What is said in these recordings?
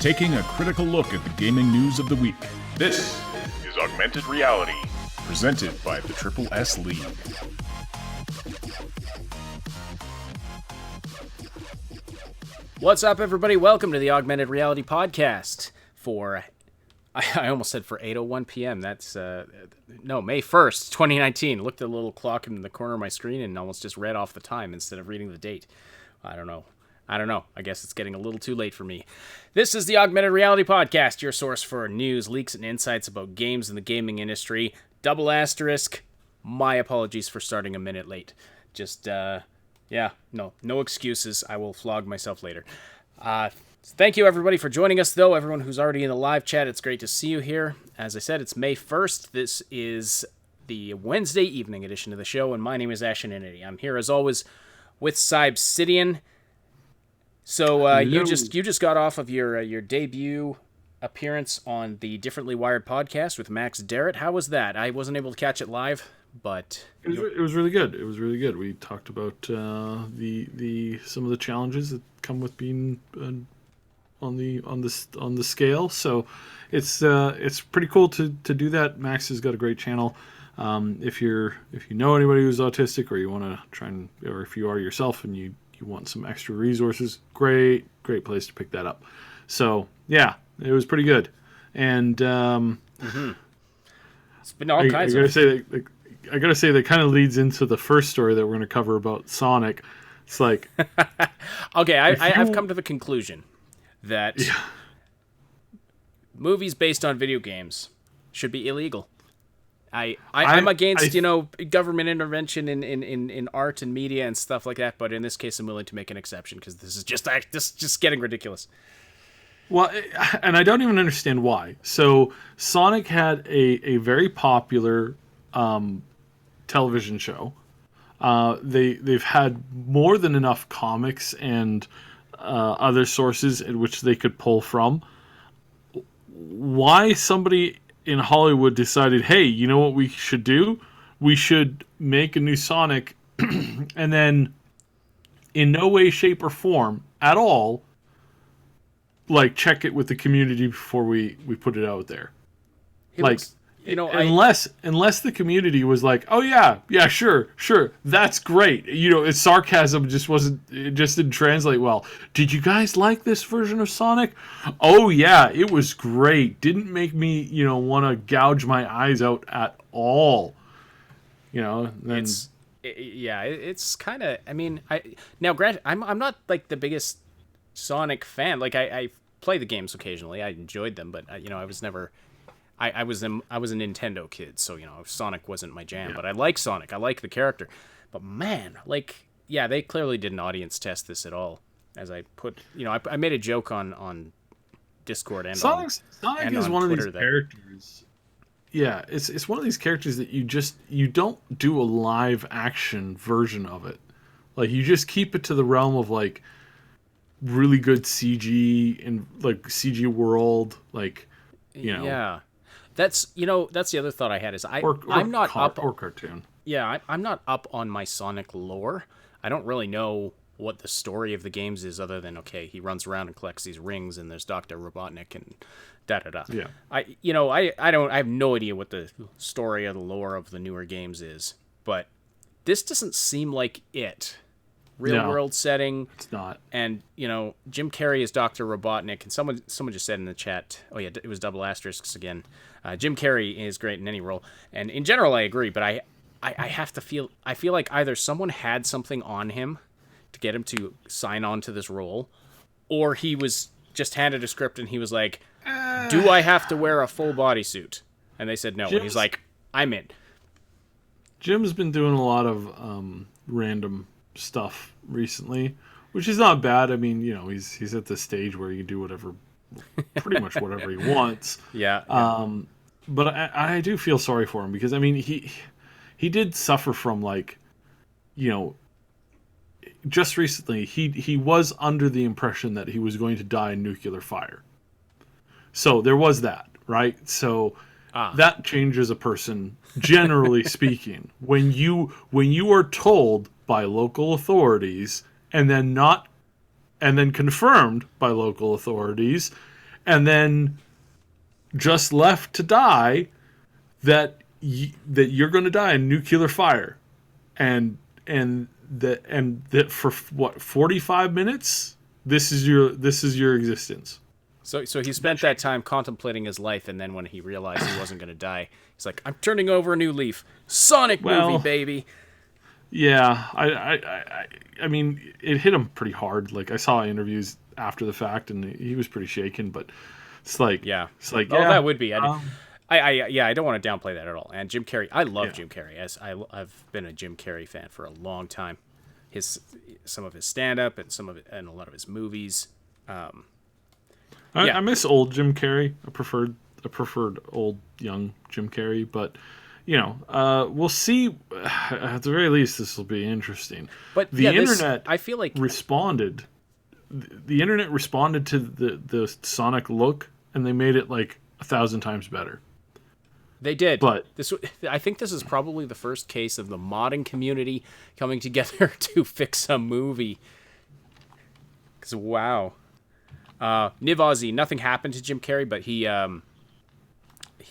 taking a critical look at the gaming news of the week. This is Augmented Reality, presented by the Triple S League. What's up, everybody? Welcome to the Augmented Reality podcast for, I almost said for 8:01 p.m. That's, May 1st, 2019. Looked at the little clock in the corner of my screen and almost just read off the time instead of reading the date. I don't know. I guess it's getting a little too late for me. This is the Augmented Reality podcast, your source for news, leaks, and insights about games in the gaming industry. Double asterisk. My apologies for starting a minute late. Just, no excuses. I will flog myself later. Thank you, everybody, for joining us, though. Everyone who's already in the live chat, it's great to see you here. As I said, it's May 1st. This is the Wednesday evening edition of the show, and my name is Ashenity. I'm here, as always, with Cybsidian. So you just got off of your debut appearance on the Differently Wired podcast with Max Derritt. How was that? I wasn't able to catch it live, but it was really good. It was really good. We talked about the some of the challenges that come with being on the scale. So it's pretty cool to do that. Max has got a great channel. If you know anybody who's autistic, or you want to try and, or if you are yourself and you want some extra resources, great place to pick that up. So yeah, it was pretty good. And it's been all kinds I gotta say that kind of leads into the first story that we're going to cover about Sonic. It's like, okay, I've come to the conclusion that movies based on video games should be illegal. I'm against government intervention in art and media and stuff like that, but in this case, I'm willing to make an exception because this is just getting ridiculous. Well, and I don't even understand why. So Sonic had a very popular television show. They've had more than enough comics and other sources in which they could pull from. Why somebody in Hollywood decided, hey, you know what we should do? We should make a new Sonic and then in no way, shape, or form at all, like, check it with the community before we put it out there. Unless the community was like, oh yeah, sure, that's great. Its sarcasm just didn't translate well. Did you guys like this version of Sonic? Oh yeah, it was great. Didn't make me, want to gouge my eyes out at all. It's kind of. I mean, granted, I'm not like the biggest Sonic fan. Like I play the games occasionally. I enjoyed them, but I was never. I was a Nintendo kid, so Sonic wasn't my jam. Yeah. But I like Sonic. I like the character. But man, they clearly didn't audience test this at all. As I put, I made a joke on Discord and Sonic is one of these characters. Yeah, it's one of these characters that you don't do a live action version of it. Like, you just keep it to the realm of like really good CG and like CG world, like Yeah. That's the other thought I had is I'm not up or cartoon. Yeah, I'm not up on my Sonic lore. I don't really know what the story of the games is other than, okay, he runs around and collects these rings and there's Dr. Robotnik and da-da-da. Yeah. I have no idea what the story or the lore of the newer games is, but this doesn't seem like it. Real world setting. It's not. And, Jim Carrey is Dr. Robotnik, and someone just said in the chat, oh yeah, it was double asterisks again. Jim Carrey is great in any role. And in general, I agree, but I feel like either someone had something on him to get him to sign on to this role, or he was just handed a script and he was like, do I have to wear a full bodysuit? And they said no. And he's like, I'm in. Jim's been doing a lot of random stuff recently, which is not bad. I mean, he's at the stage where he can do pretty much whatever he wants. Yeah. But I do feel sorry for him because, I mean, he did suffer from, like, just recently he was under the impression that he was going to die in nuclear fire. So there was that, right? So that changes a person, generally speaking. When you are told by local authorities and then confirmed by local authorities and then just left to die, that you're going to die in nuclear fire, and that for what 45 minutes this is your existence. So he spent that time contemplating his life, and then when he realized he wasn't going to die, he's like, I'm turning over a new leaf. Sonic movie, baby. Yeah, I mean, it hit him pretty hard. Like, I saw interviews after the fact, and he was pretty shaken, but it's like, that would be. I don't want to downplay that at all. And Jim Carrey, I love Jim Carrey. As I've been a Jim Carrey fan for a long time. Some of his stand-up and a lot of his movies. I miss old Jim Carrey. I preferred old young Jim Carrey, but we'll see. At the very least, this will be interesting. But the internet, I feel like responded. The internet responded to the Sonic look, and they made it like 1,000 times better. They did. But I think this is probably the first case of the modding community coming together to fix a movie. Because wow. Niv Ozzy, nothing happened to Jim Carrey, but he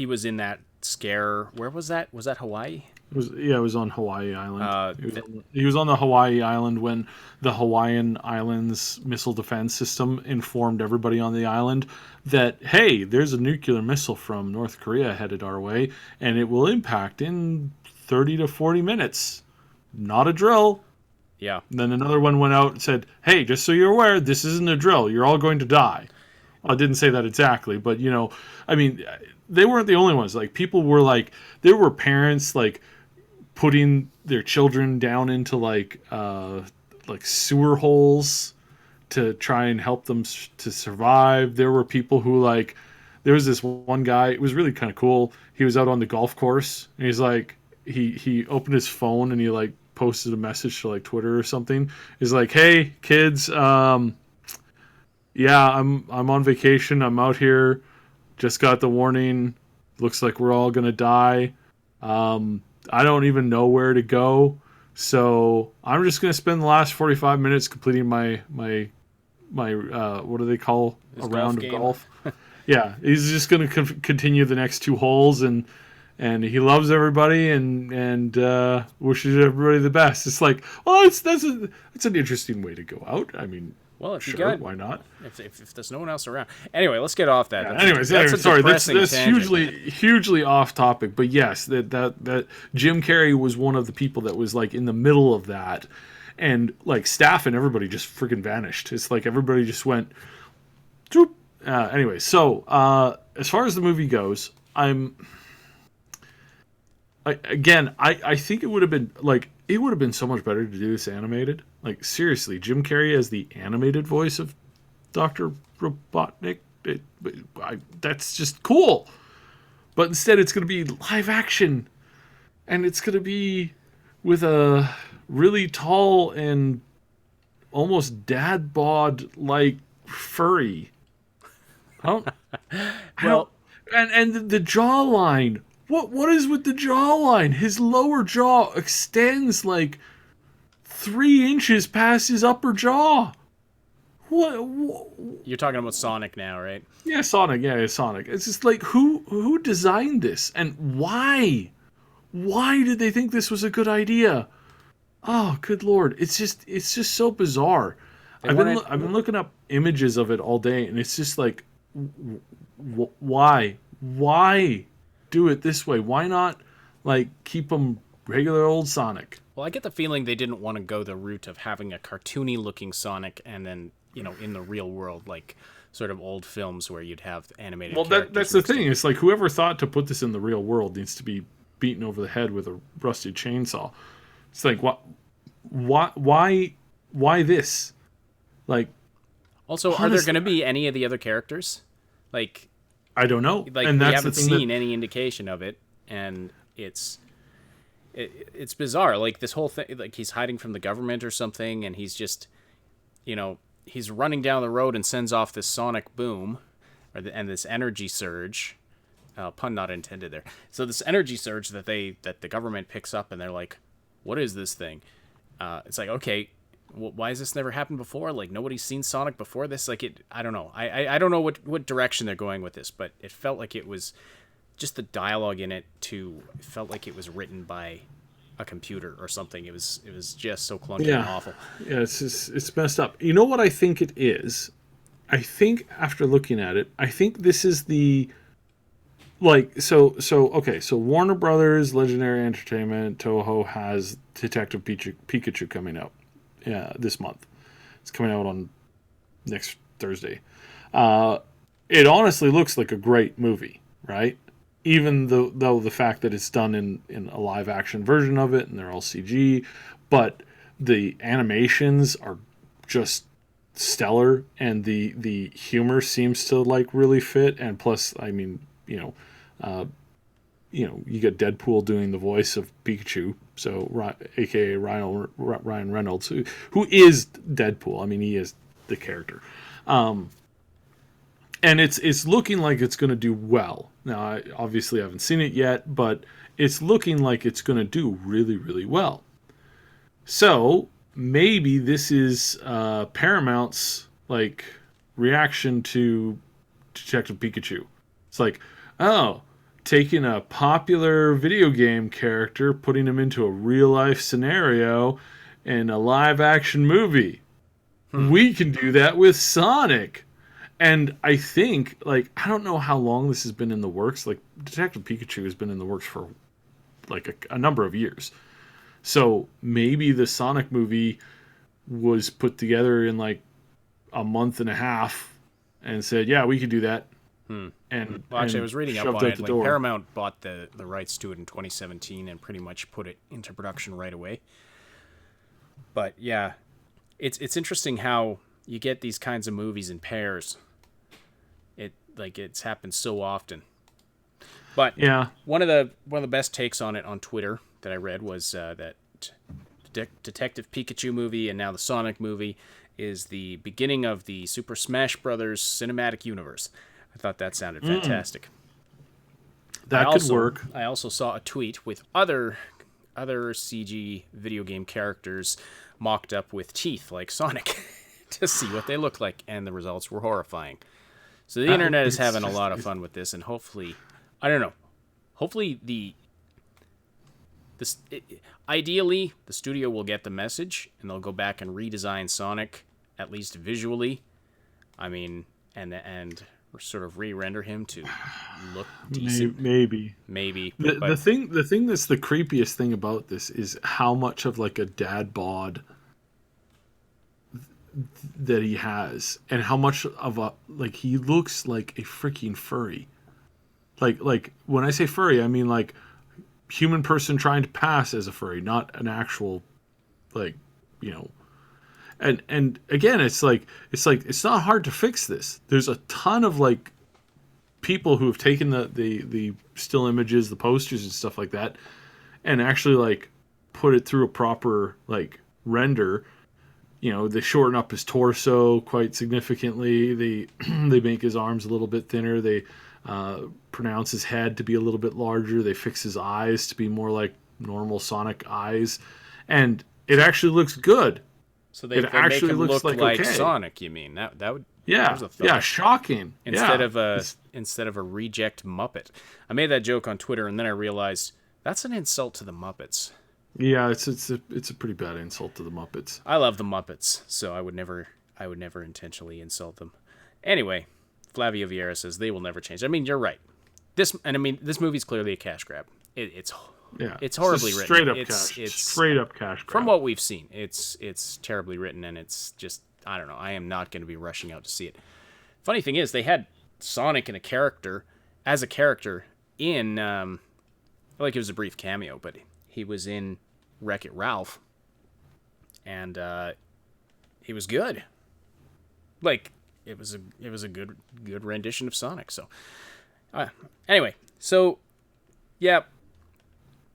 was in that scare. Where was that? Was that Hawaii? It was on Hawaii Island. He was on the Hawaii Island when the Hawaiian Islands missile defense system informed everybody on the island that, hey, there's a nuclear missile from North Korea headed our way, and it will impact in 30 to 40 minutes. Not a drill. Yeah. And then another one went out and said, hey, just so you're aware, this isn't a drill. You're all going to die. Well, I didn't say that exactly, but, I mean, they weren't the only ones. Like, people were like, there were parents, like, putting their children down into, like sewer holes to try and help them to survive. There were people who, like, there was this one guy, it was really kind of cool. He was out on the golf course, and he's like, he opened his phone, and he, like, posted a message to, like, Twitter or something. He's like, hey, kids, I'm on vacation. I'm out here. Just got the warning. Looks like we're all going to die. I don't even know where to go. So I'm just going to spend the last 45 minutes completing my what do they call a round of golf? Yeah, he's just going to continue the next two holes, and he loves everybody and wishes everybody the best. It's like, well, that's an interesting way to go out. I mean, well, if sure, you got, why not? If there's no one else around. Anyway, let's get off that. Yeah, sorry, that's hugely off topic. But yes, that Jim Carrey was one of the people that was, like, in the middle of that, and, like, staff and everybody just freaking vanished. It's like everybody just went. Anyway, so as far as the movie goes, I think it would have been so much better to do this animated. Like, seriously, Jim Carrey as the animated voice of Dr. Robotnik, that's just cool. But instead, it's going to be live action, and it's going to be with a really tall and almost dad bod like furry. And the jawline. What is with the jawline? His lower jaw extends like 3 inches past his upper jaw. What? You're talking about Sonic now, right? Yeah, Sonic. Yeah, Sonic. It's just like, who designed this, and why? Why did they think this was a good idea? Oh, good Lord! It's just so bizarre. I've been looking up images of it all day, and it's just like, why? Do it this way? Why not, like, keep them regular old Sonic? Well, I get the feeling they didn't want to go the route of having a cartoony looking Sonic and then, in the real world, like sort of old films where you'd have animated characters. Well, that's the thing. It's like, whoever thought to put this in the real world needs to be beaten over the head with a rusty chainsaw. It's like, why this? Like, also, honestly, are there going to be any of the other characters? Like, I don't know. Like, and we haven't seen any indication of it, and it's bizarre. Like, this whole thing, like, he's hiding from the government or something, and he's just, he's running down the road and sends off this sonic boom, and this energy surge. Pun not intended there. So this energy surge that the government picks up, and they're like, "What is this thing?" It's like, okay, why has this never happened before? Like, nobody's seen Sonic before this. Like, I don't know. I don't know what direction they're going with this, but it felt like it was just the dialogue in it it felt like it was written by a computer or something. It was just so clunky and awful. Yeah, it's messed up. You know what I think it is? I think after looking at it, I think this is the so Warner Brothers, Legendary Entertainment, Toho has Detective Pikachu coming out this month. It's coming out on next Thursday. It honestly looks like a great movie, right? Even though the fact that it's done in a live action version of it and they're all CG, but the animations are just stellar and the humor seems to like really fit. And plus, I mean, you get Deadpool doing the voice of Pikachu, so aka Ryan Reynolds, who is Deadpool. I mean, he is the character. And it's looking like it's going to do well. Now, I obviously haven't seen it yet, but it's looking like it's going to do really, really well. So maybe this is Paramount's like reaction to Detective Pikachu. It's like, oh, taking a popular video game character, putting him into a real life scenario in a live action movie. We can do that with Sonic. And I think, like, I don't know how long this has been in the works. Like, Detective Pikachu has been in the works for, like, a number of years. So maybe the Sonic movie was put together in, like, a month and a half and said, yeah, we could do that. And well, actually, I was reading up on it. Like, door. Paramount bought the rights to it in 2017 and pretty much put it into production right away. But, yeah, it's interesting how you get these kinds of movies in pairs. It's happened so often. But yeah, one of the best takes on it on Twitter that I read was that Detective Pikachu movie and now the Sonic movie is the beginning of the Super Smash Brothers cinematic universe. I thought that sounded fantastic. That could work. I also saw a tweet with other CG video game characters mocked up with teeth like Sonic to see what they look like, and the results were horrifying. So the internet is having a lot of fun with this, and hopefully, I don't know, hopefully ideally the studio will get the message and they'll go back and redesign Sonic, at least visually. I mean, and sort of re-render him to look decent. Maybe. The thing that's the creepiest thing about this is how much of like a dad bod that he has, and how much of a he looks like a freaking furry. Like when I say furry, I mean like human person trying to pass as a furry, not an actual And again, it's not hard to fix this. There's a ton of like people who have taken the still images, the posters and stuff like that, and actually like put it through a proper like render. They shorten up his torso quite significantly. They make his arms a little bit thinner. They pronounce his head to be a little bit larger. They fix his eyes to be more like normal Sonic eyes, and it actually looks good. So they actually make him look like okay. Sonic. You mean that would? Yeah, shocking. Instead of a reject Muppet. I made that joke on Twitter, and then I realized that's an insult to the Muppets. Yeah, it's a pretty bad insult to the Muppets. I love the Muppets, so I would never intentionally insult them. Anyway, Flavio Vieira says they will never change. I mean, you're right. This movie's clearly a cash grab. It's horribly written. Straight up cash grab. From what we've seen, it's terribly written, and it's just, I don't know. I am not going to be rushing out to see it. Funny thing is, they had Sonic as a character in, it was a brief cameo, but he was in Wreck-It Ralph, and he was good. Like, it was a good rendition of Sonic. So anyway, so yeah,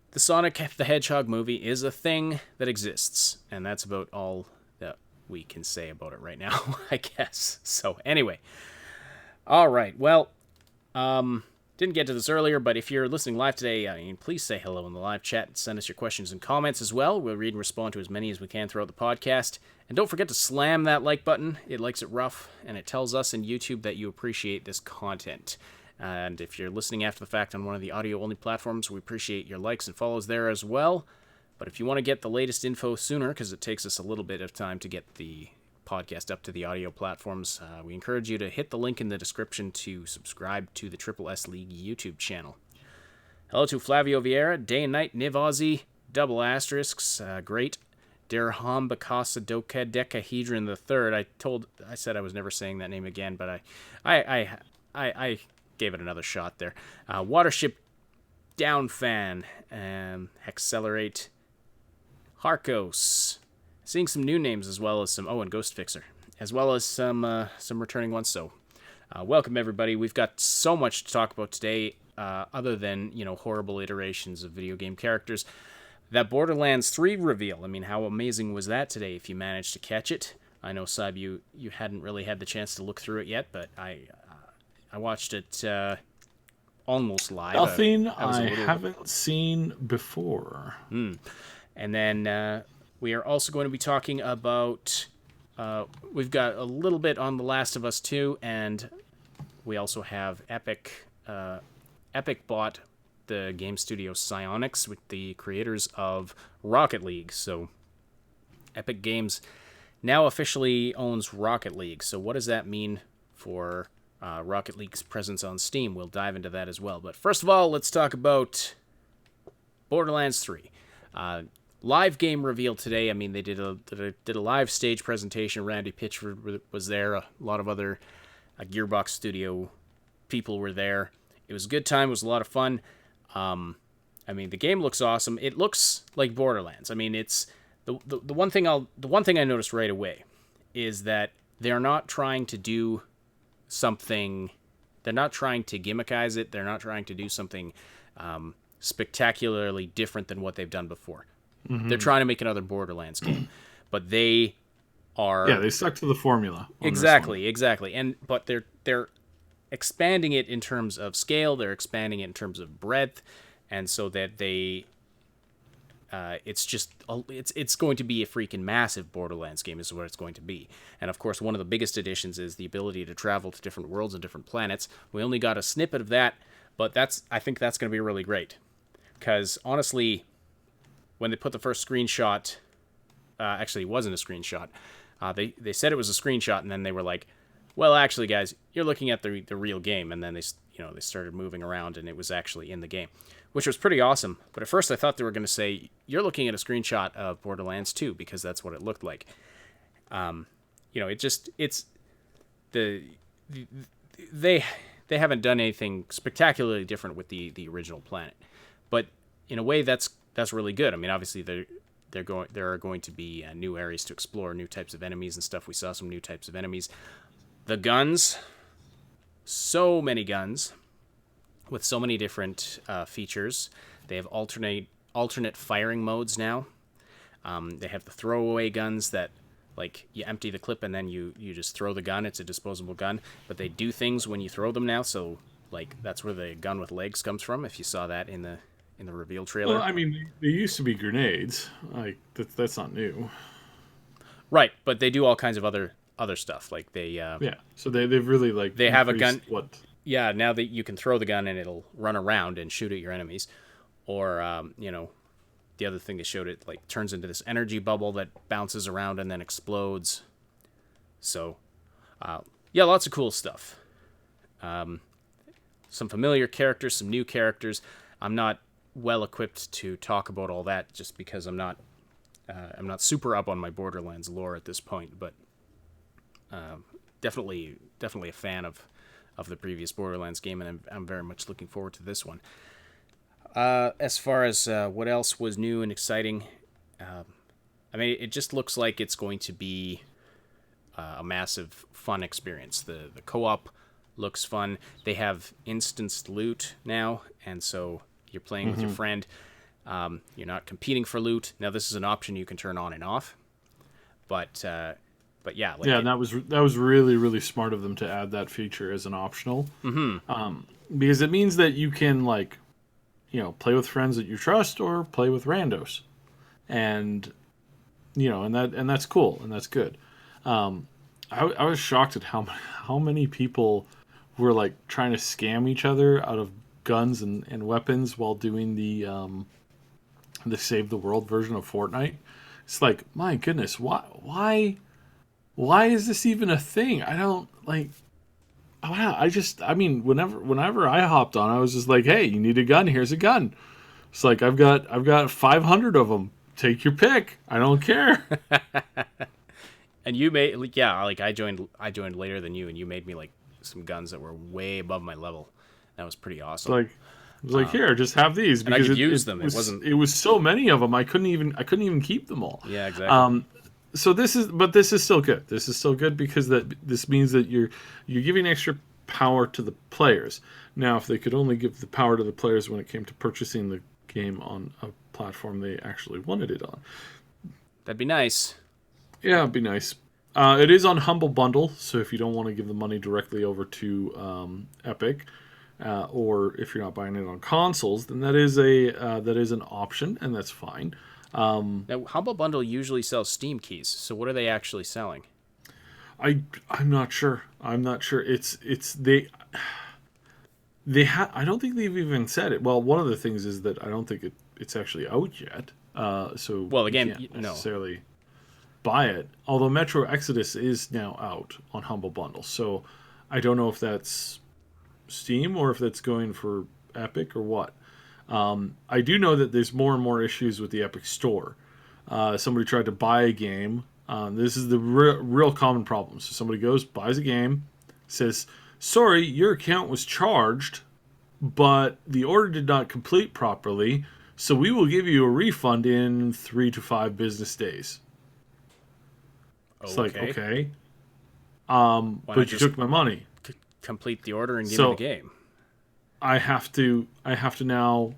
the Sonic the Hedgehog movie is a thing that exists, and that's about all that we can say about it right now, I guess. So anyway, all right, well, didn't get to this earlier, but if you're listening live today, please say hello in the live chat and send us your questions and comments as well. We'll read and respond to as many as we can throughout the podcast. And don't forget to slam that like button. It likes it rough, and it tells us in YouTube that you appreciate this content. And if you're listening after the fact on one of the audio-only platforms, we appreciate your likes and follows there as well. But if you want to get the latest info sooner, because it takes us a little bit of time to get the podcast up to the audio platforms, we encourage you to hit the link in the description to subscribe to the Triple S League YouTube channel. Hello to Flavio Vieira, Day and Night, Niv Aussie, double asterisks, great, Derham Bakasa Dodecahedron III. I said I was never saying that name again, but I gave it another shot there. Watership Down Fan, Accelerate, Harkos. Seeing some new names as well as some and Ghost Fixer, as well as some returning ones. So, welcome everybody. We've got so much to talk about today, other than horrible iterations of video game characters. That Borderlands 3 reveal. I mean, how amazing was that today? If you managed to catch it, I know Saib, you hadn't really had the chance to look through it yet, but I watched it almost live. Nothing I haven't seen before. And then. We are also going to be talking about, we've got a little bit on The Last of Us 2, and we also have Epic. Epic bought the game studio Psyonix, with the creators of Rocket League. So Epic Games now officially owns Rocket League. So what does that mean for Rocket League's presence on Steam? We'll dive into that as well. But first of all, let's talk about Borderlands 3. Live game reveal today. I mean, they did a live stage presentation. Randy Pitchford was there. A lot of other Gearbox Studio people were there. It was a good time. It was a lot of fun. I mean, the game looks awesome. It looks like Borderlands. I mean, it's the one thing I noticed right away is that they're not trying to do something. They're not trying to gimmickize it. They're not trying to do something spectacularly different than what they've done before. Mm-hmm. They're trying to make another Borderlands game, but they are they stuck to the formula. Exactly. But they're expanding it in terms of scale. They're expanding it in terms of breadth, and so that they it's going to be a freaking massive Borderlands game is what it's going to be. And of course, one of the biggest additions is the ability to travel to different worlds and different planets. We only got a snippet of that, but I think that's going to be really great, because honestly, when they put the first screenshot, actually it wasn't a screenshot. They said it was a screenshot, and then they were like, "Well, actually, guys, you're looking at the real game." And then they started moving around, and it was actually in the game, which was pretty awesome. But at first, I thought they were going to say, "You're looking at a screenshot of Borderlands 2," because that's what it looked like. They haven't done anything spectacularly different with the original planet, but in a way that's really good. I mean, obviously there are going to be new areas to explore, new types of enemies and stuff. We saw some new types of enemies. The guns, so many guns with so many different features. They have alternate firing modes now. They have the throwaway guns that, like, you empty the clip and then you just throw the gun. It's a disposable gun, but they do things when you throw them now. So, like, that's where the gun with legs comes from. If you saw that in the reveal trailer. Well, I mean, they used to be grenades. Like, that's not new. Right, but they do all kinds of other stuff. Like they So they've really they have a gun. What? Yeah, now that you can throw the gun and it'll run around and shoot at your enemies, or the other thing they showed, it like turns into this energy bubble that bounces around and then explodes. So, lots of cool stuff. Some familiar characters, some new characters. I'm not well equipped to talk about all that just because I'm not super up on my Borderlands lore at this point, but definitely a fan of the previous Borderlands game, and I'm very much looking forward to this one. As far as what else was new and exciting, I mean, it just looks like it's going to be a massive fun experience. The co-op looks fun. They have instanced loot now, and so you're playing with your friend. You're not competing for loot. Now, this is an option you can turn on and off, but But yeah, like Yeah, and that was really, really smart of them to add that feature as an optional. Because it means that you can, like, play with friends that you trust or play with randos, and and that's cool and that's good. I was shocked at how many people were like trying to scam each other out of guns and weapons while doing the Save the World version of Fortnite. It's like, my goodness, why is this even a thing? I don't like. Wow, I mean, whenever I hopped on, I was just like, hey, you need a gun? Here's a gun. It's like I've got 500 of them. Take your pick. I don't care. and you made like I joined later than you, and you made me like some guns that were way above my level. That was pretty awesome. Like, I was like, here, just have these because I could use them. It was so many of them. I couldn't even keep them all. Yeah, exactly. So this is still good. This is still good because this means that you're giving extra power to the players. Now, if they could only give the power to the players when it came to purchasing the game on a platform they actually wanted it on, that'd be nice. Yeah, it'd be nice. It is on Humble Bundle, so if you don't want to give the money directly over to Epic, or if you're not buying it on consoles, then that is an option, and that's fine. Now, Humble Bundle usually sells Steam keys, so what are they actually selling? I'm not sure. It's I don't think they've even said it. Well, one of the things is that I don't think it's actually out yet. So the game, you can't necessarily buy it. Although Metro Exodus is now out on Humble Bundle, so I don't know if that's Steam or if that's going for Epic or what. I do know that there's more and more issues with the Epic Store. Somebody tried to buy a game. This is the real common problem. So somebody buys a game, says, sorry, your account was charged, but the order did not complete properly, so we will give you a refund in 3 to 5 business days. It's like, okay. But you took my money. Complete the order and give me the game. I have to now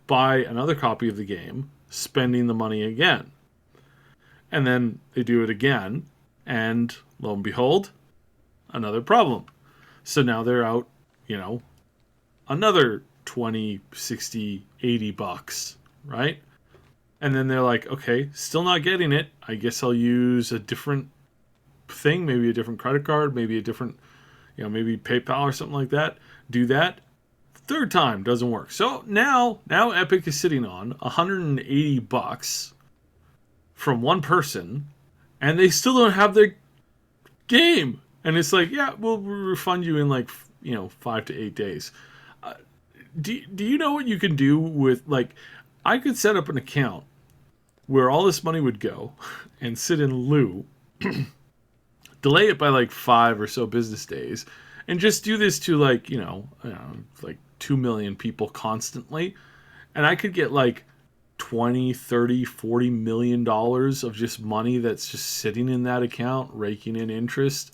buy another copy of the game, spending the money again. And then they do it again, and lo and behold, another problem. So now they're out, another 20, 60, 80 bucks, right? And then they're like, okay, still not getting it. I guess I'll use a different thing, maybe a different credit card, maybe a different, maybe PayPal or something like that. Do that. Third time doesn't work. So now Epic is sitting on 180 bucks from one person, and they still don't have their game. And it's like, yeah, we'll refund you in 5 to 8 days. Do you know what you can do with, I could set up an account where all this money would go and sit in lieu, delay it by 5 or so business days, and just do this to 2 million people constantly, and I could get 20, 30, 40 million dollars of just money that's just sitting in that account, raking in interest.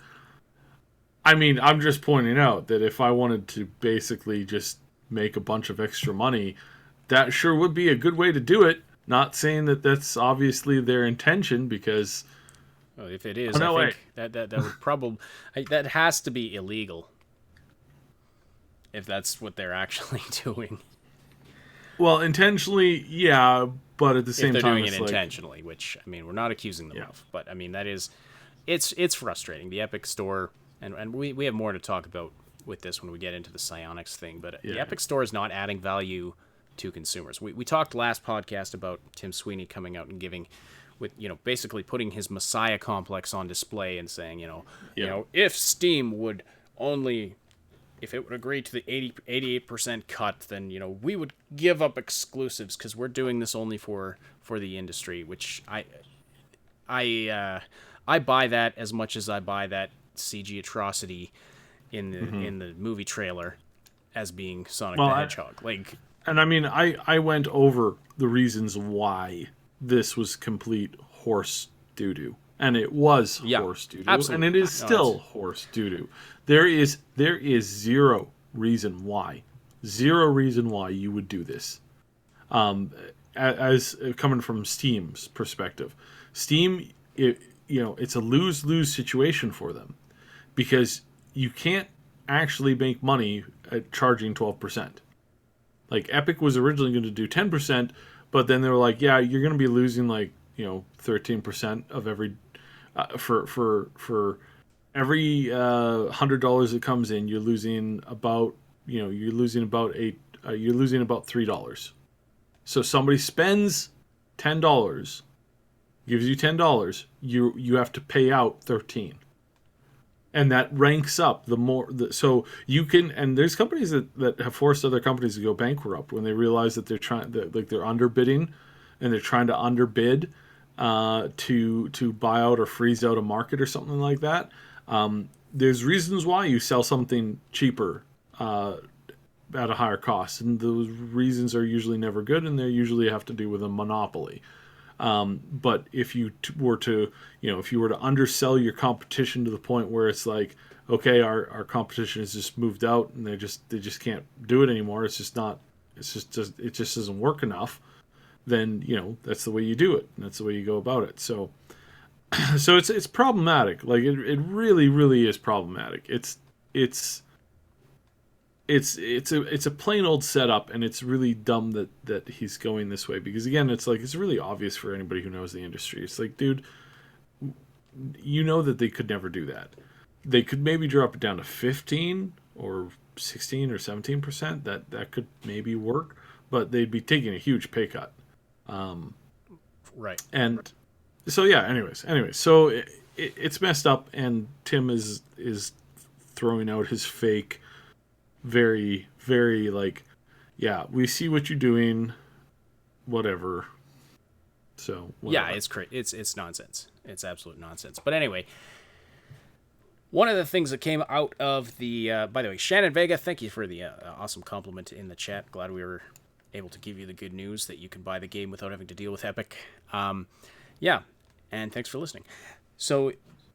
I mean, I'm just pointing out that if I wanted to basically just make a bunch of extra money, that sure would be a good way to do it. Not saying that that's obviously their intention, because if it is, I think that would probably that has to be illegal. If that's what they're actually doing. Well, intentionally, yeah, but at the same time, if they're doing it intentionally, which, I mean, we're not accusing them of, but I mean, that is, it's frustrating. The Epic Store, and we have more to talk about with this when we get into the Psyonix thing, but the Epic Store is not adding value to consumers. We talked last podcast about Tim Sweeney coming out and giving, with basically putting his Messiah complex on display and saying, if Steam would only, if it would agree to the 88% cut, then we would give up exclusives because we're doing this only for the industry. Which I buy that as much as I buy that CG atrocity in the movie trailer as being Sonic the Hedgehog. And I mean, I went over the reasons why this was complete horse doo-doo. And it was horse doo-doo. Absolutely. And it is still horse doo-doo. There is zero reason why you would do this. As coming from Steam's perspective. Steam, it's a lose-lose situation for them, because you can't actually make money at charging 12%. Like, Epic was originally going to do 10%, but then they were like, yeah, you're going to be losing 13% of every for every $100 that comes in, you're losing about $3. So somebody spends $10, gives you $10, you have to pay out 13, and that ranks up the more. So you can, and there's companies that have forced other companies to go bankrupt when they realize that they're underbidding, and they're trying to underbid to buy out or freeze out a market or something like that. There's reasons why you sell something cheaper at a higher cost, and those reasons are usually never good, and they usually have to do with a monopoly. But if you were to undersell your competition to the point where it's like, okay, our competition has just moved out and they just can't do it anymore. It just doesn't work enough. Then that's the way you do it, and that's the way you go about it. So it's problematic. Like, it really, really is problematic. It's a plain old setup, and it's really dumb that he's going this way, because again, it's really obvious for anybody who knows the industry. It's like, dude, that they could never do that. They could maybe drop it down to 15 or 16 or 17%. That could maybe work, but they'd be taking a huge pay cut. Right. And so yeah. Anyways, so it's messed up, and Tim is throwing out his fake, very, very yeah, we see what you're doing, whatever. So whatever. Yeah, it's nonsense. It's absolute nonsense. But anyway, one of the things that came out of the by the way, Shannon Vega, thank you for the awesome compliment in the chat. Glad we were able to give you the good news that you can buy the game without having to deal with Epic. Yeah, and thanks for listening. So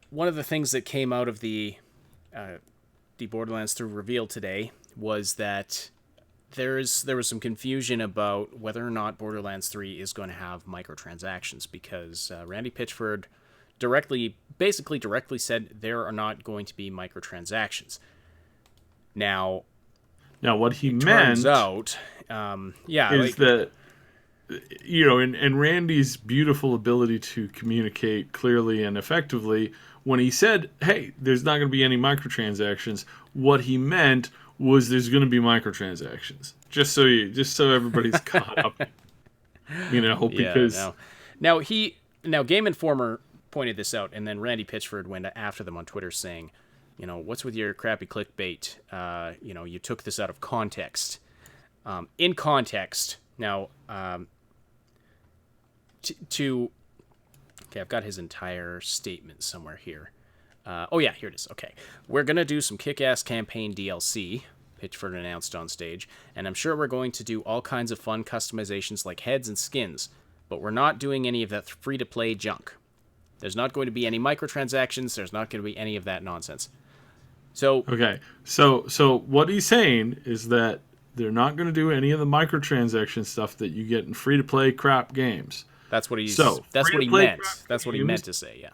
one of the things that came out of the Borderlands 3 reveal today was that there was some confusion about whether or not Borderlands 3 is going to have microtransactions, because Randy Pitchford basically directly said there are not going to be microtransactions. Now what he meant turns out, is that in Randy's beautiful ability to communicate clearly and effectively, when he said, "Hey, there's not going to be any microtransactions," what he meant was there's going to be microtransactions. Just so everybody's caught up, because now Game Informer pointed this out, and then Randy Pitchford went after them on Twitter saying, what's with your crappy clickbait? You took this out of context. In context, now, okay, I've got his entire statement somewhere here. Here it is. Okay. We're going to do some kick-ass campaign DLC, Pitchford announced on stage, and I'm sure we're going to do all kinds of fun customizations like heads and skins, but we're not doing any of that free-to-play junk. There's not going to be any microtransactions. There's not going to be any of that nonsense. So okay, so what he's saying is that they're not going to do any of the microtransaction stuff that you get in free-to-play crap games. That's what he meant. That's what he meant to say, yeah.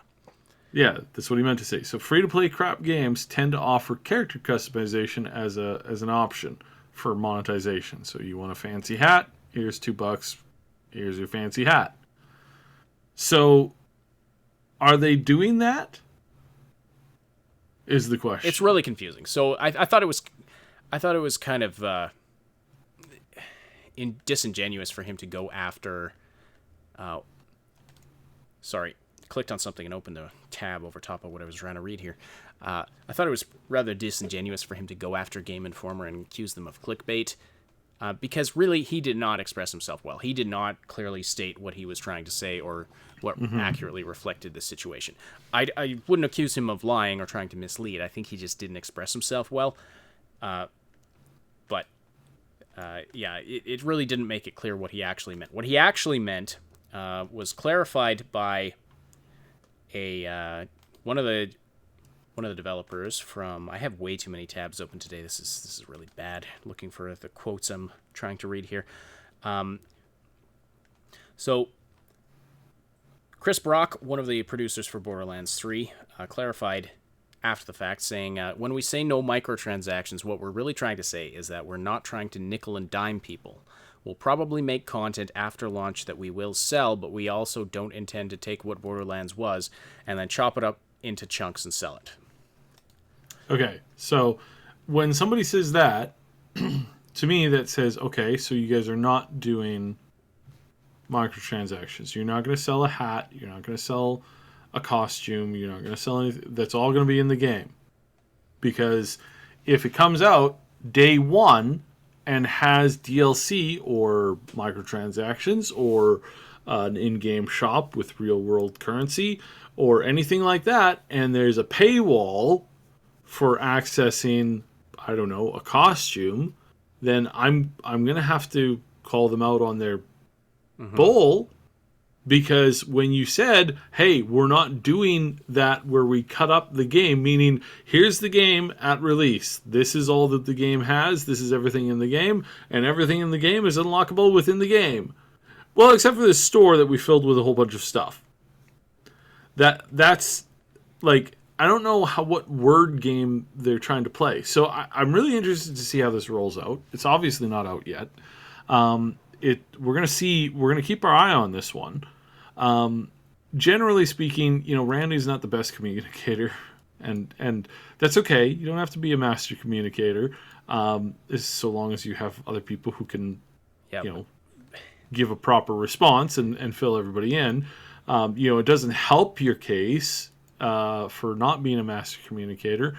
Yeah, that's what he meant to say. So free-to-play crap games tend to offer character customization as an option for monetization. So you want a fancy hat, here's $2, here's your fancy hat. So are they doing that? Is the question. It's really confusing. So I thought it was kind of disingenuous for him to go after. Sorry, clicked on something and opened the tab over top of what I was trying to read here. I thought it was rather disingenuous for him to go after Game Informer and accuse them of clickbait, because really he did not express himself well. He did not clearly state what he was trying to say or what accurately reflected the situation. I wouldn't accuse him of lying or trying to mislead. I think he just didn't express himself well. It really didn't make it clear what he actually meant. What he actually meant was clarified by one of the developers from. I have way too many tabs open today. This is really bad. Looking for the quotes I'm trying to read here. So Chris Brock, one of the producers for Borderlands 3, clarified after the fact, saying, when we say no microtransactions, what we're really trying to say is that we're not trying to nickel and dime people. We'll probably make content after launch that we will sell, but we also don't intend to take what Borderlands was and then chop it up into chunks and sell it. Okay, so when somebody says that, to me that says, okay, so you guys are not doing microtransactions. You're not going to sell a hat. You're not going to sell a costume. You're not going to sell anything. That's all going to be in the game. Because if it comes out day one and has DLC or microtransactions or an in-game shop with real-world currency or anything like that, and there's a paywall for accessing, I don't know, a costume, then I'm going to have to call them out on their bull, because when you said, hey, we're not doing that where we cut up the game, meaning here's the game at release, this is all that the game has, this is everything in the game, and everything in the game is unlockable within the game, well, except for this store that we filled with a whole bunch of stuff. That's like, I don't know what word game they're trying to play, so I'm really interested to see how this rolls out. It's obviously not out yet. We're gonna keep our eye on this one. Generally speaking, Randy's not the best communicator, and that's okay. You don't have to be a master communicator, so long as you have other people who can, give a proper response and fill everybody in. It doesn't help your case for not being a master communicator.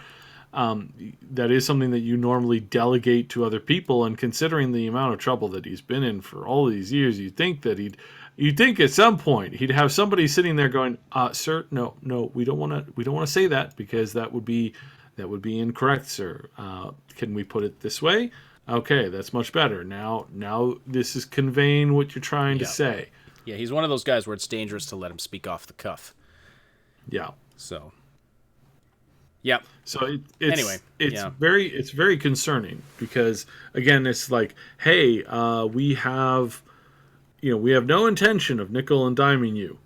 That is something that you normally delegate to other people, and considering the amount of trouble that he's been in for all these years, you'd think at some point he'd have somebody sitting there going, "Sir, no, we don't want to say that, because that would be incorrect, sir. Can we put it this way? Okay, that's much better. Now this is conveying what you're trying to say." Yeah, he's one of those guys where it's dangerous to let him speak off the cuff. Yeah. So. Yep. So it's very concerning, because again, it's like, hey, we have no intention of nickel and diming you.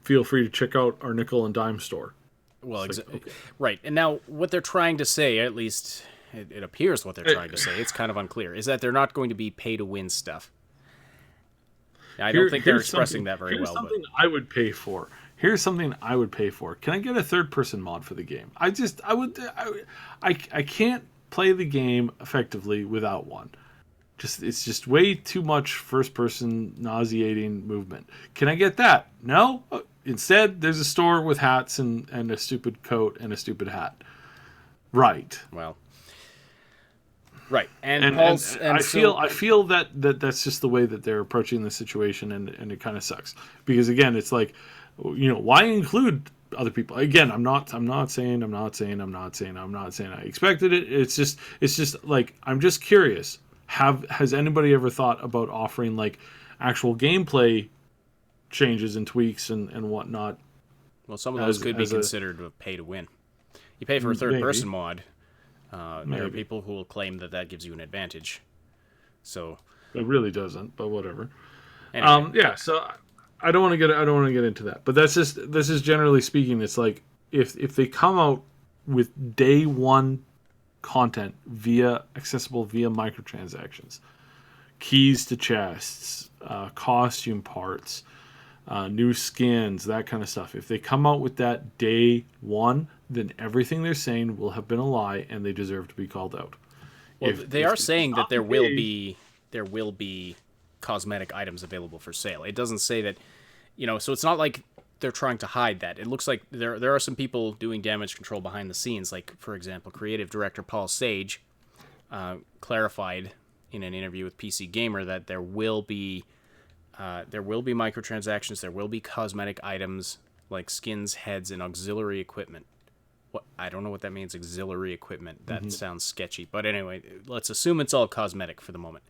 Feel free to check out our nickel and dime store. Well, okay. Right. And now what they're trying to say, at least it appears what they're trying to say, it's kind of unclear, is that they're not going to be pay to win stuff. I don't think they're expressing that very well. Something I would pay for. Here's something I would pay for. Can I get a third-person mod for the game? I can't play the game effectively without one. It's just way too much first-person nauseating movement. Can I get that? No? Instead, there's a store with hats and a stupid coat and a stupid hat. Right. Well. Right. I feel that's just the way that they're approaching the situation, and it kind of sucks. Because again, it's like, why include other people? Again, I'm not saying I expected it. It's just like, I'm just curious. Has anybody ever thought about offering like actual gameplay changes and tweaks and whatnot? Well, some of those could be considered a pay to win. You pay for a third person mod. There are people who will claim that gives you an advantage. So it really doesn't, but whatever. Anyway. So I don't want to get into that. But this is generally speaking, it's like if they come out with day one content accessible via microtransactions, keys to chests, costume parts, new skins, that kind of stuff. If they come out with that day one, then everything they're saying will have been a lie, and they deserve to be called out. Well, they are saying that there will be cosmetic items available for sale. It doesn't say that, so it's not like they're trying to hide that. It looks like there are some people doing damage control behind the scenes. Like, for example, creative director Paul Sage clarified in an interview with PC Gamer that there will be microtransactions, there will be cosmetic items like skins, heads, and auxiliary equipment. I don't know what that means, auxiliary equipment. That sounds sketchy. But anyway, let's assume it's all cosmetic for the moment.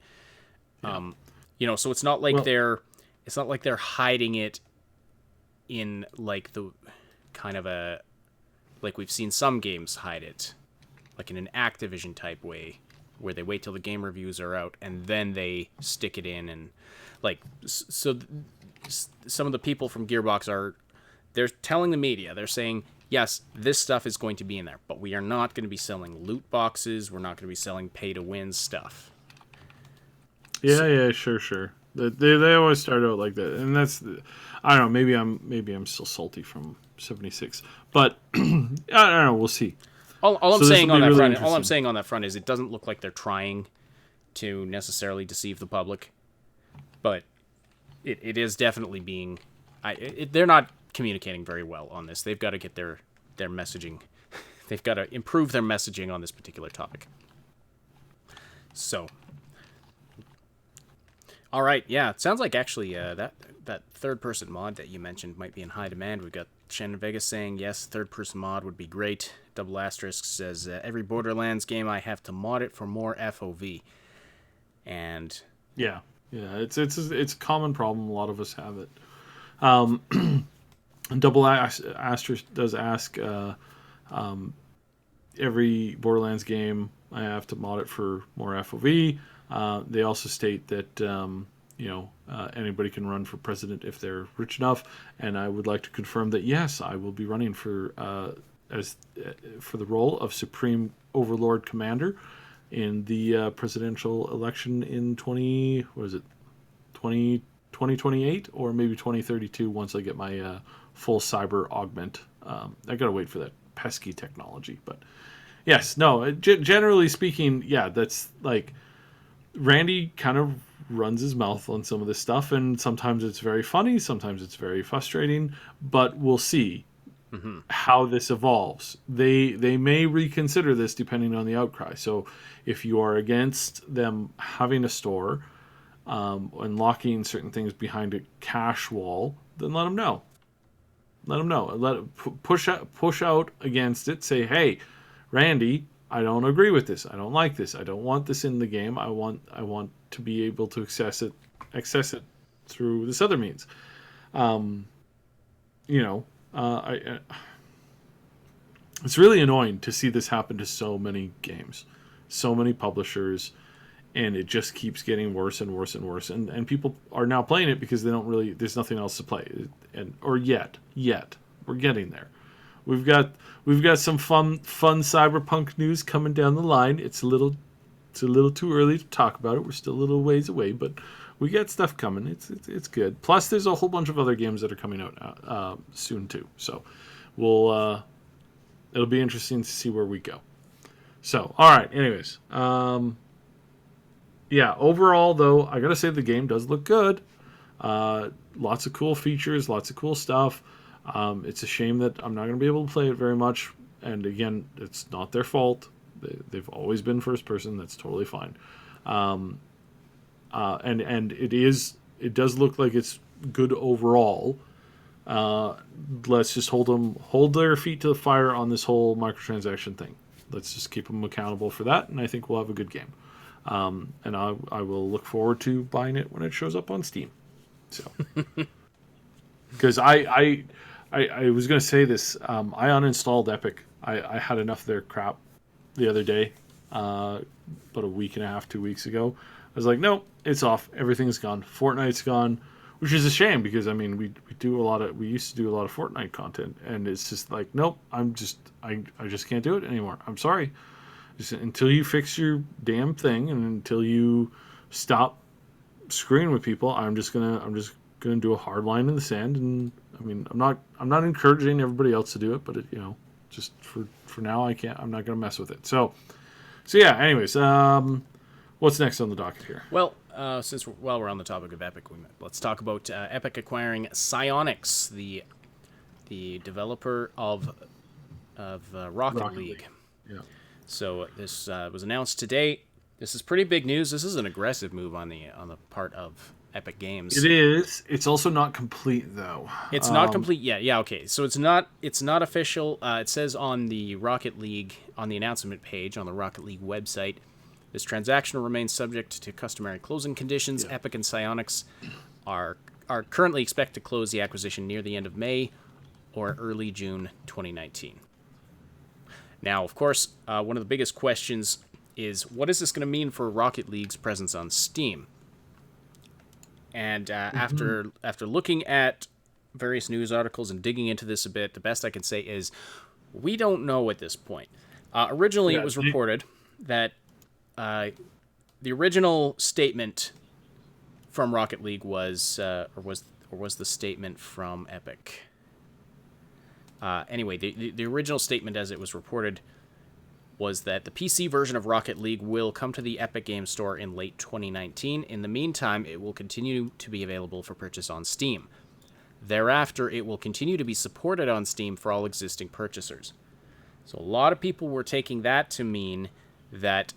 Yeah. So it's not like they're hiding it in like the kind of a, like we've seen some games hide it, like in an Activision type way, where they wait till the game reviews are out and then they stick it in, and like, so some of the people from Gearbox they're telling the media, they're saying, yes, this stuff is going to be in there, but we are not going to be selling loot boxes. We're not going to be selling pay-to-win stuff. Yeah, sure. They always start out like that, and that's, I don't know. Maybe I'm still salty from 76, but I don't know. We'll see. All I'm saying on that front is it doesn't look like they're trying to necessarily deceive the public, but it is definitely being. They're not communicating very well on this. They've got to get their messaging. They've got to improve their messaging on this particular topic. So, all right, yeah, it sounds like actually that third-person mod that you mentioned might be in high demand. We've got Shannon Vegas saying, yes, third-person mod would be great. Double Asterisk says, every Borderlands game I have to mod it for more FOV. And... Yeah, it's a common problem. A lot of us have it. Double Asterisk does ask, every Borderlands game I have to mod it for more FOV. They also state that anybody can run for president if they're rich enough, and I would like to confirm that yes, I will be running for the role of Supreme Overlord Commander in the presidential election in 2028 or maybe 2032 once I get my full cyber augment. I gotta wait for that pesky technology, but yes, no. Generally speaking, yeah, that's like. Randy kind of runs his mouth on some of this stuff, and sometimes it's very funny, sometimes it's very frustrating, but we'll see how this evolves. They may reconsider this depending on the outcry. So if you are against them having a store and locking certain things behind a cache wall, then let them know. Push out against it. Say, hey, Randy, I don't agree with this. I don't like this. I don't want this in the game. I want to be able to access it through this other means. It's really annoying to see this happen to so many games, so many publishers, and it just keeps getting worse and worse and worse. And people are now playing it because they don't really. There's nothing else to play, yet we're getting there. We've got some fun cyberpunk news coming down the line. It's a little too early to talk about it. We're still a little ways away, but we got stuff coming. It's good. Plus, there's a whole bunch of other games that are coming out soon too. So, it'll be interesting to see where we go. So, all right. Anyways, overall though, I gotta say the game does look good. Lots of cool features, lots of cool stuff. It's a shame that I'm not going to be able to play it very much. And again, it's not their fault. They've always been first person. That's totally fine. And it does look like it's good overall. Let's just hold their feet to the fire on this whole microtransaction thing. Let's just keep them accountable for that. And I think we'll have a good game. And I will look forward to buying it when it shows up on Steam. So, because I was going to say this. I uninstalled Epic. I had enough of their crap the other day, about a week and a half, 2 weeks ago. I was like, nope, it's off. Everything's gone. Fortnite's gone, which is a shame because I mean we used to do a lot of Fortnite content, and it's just like, nope, I just can't do it anymore. I'm sorry. Just until you fix your damn thing and until you stop screwing with people, I'm just gonna do a hard line in the sand. And I mean, I'm not encouraging everybody else to do it, but just for now, I'm not gonna mess with it. So yeah. Anyways, what's next on the docket here? Well, while we're on the topic of Epic, let's talk about Epic acquiring Psyonix, the developer of Rocket League. Yeah. So this was announced today. This is pretty big news. This is an aggressive move on the part of Epic Games. It is. It's also not complete though. It's not complete yet. Yeah, okay. So it's not official. It says on the Rocket League, on the announcement page on the Rocket League website, this transaction remains subject to customary closing conditions. Yeah. Epic and Psyonix are currently expect to close the acquisition near the end of May or early June 2019. Now, of course, one of the biggest questions is, what is this going to mean for Rocket League's presence on Steam? And after looking at various news articles and digging into this a bit, the best I can say is we don't know at this point. Originally, it was reported that the original statement from Rocket League was the statement from Epic. Anyway, the original statement, as it was reported, was that the PC version of Rocket League will come to the Epic Games Store in late 2019. In the meantime, it will continue to be available for purchase on Steam. Thereafter, it will continue to be supported on Steam for all existing purchasers. So a lot of people were taking that to mean that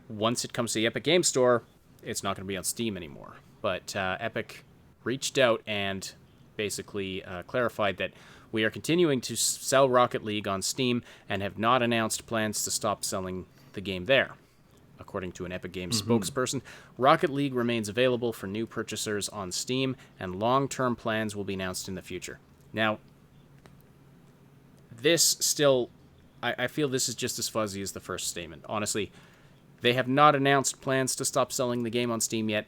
once it comes to the Epic Games Store, it's not going to be on Steam anymore. But Epic reached out and basically clarified that we are continuing to sell Rocket League on Steam and have not announced plans to stop selling the game there. According to an Epic Games spokesperson, Rocket League remains available for new purchasers on Steam, and long-term plans will be announced in the future. Now, this still, I feel this is just as fuzzy as the first statement. Honestly, they have not announced plans to stop selling the game on Steam yet.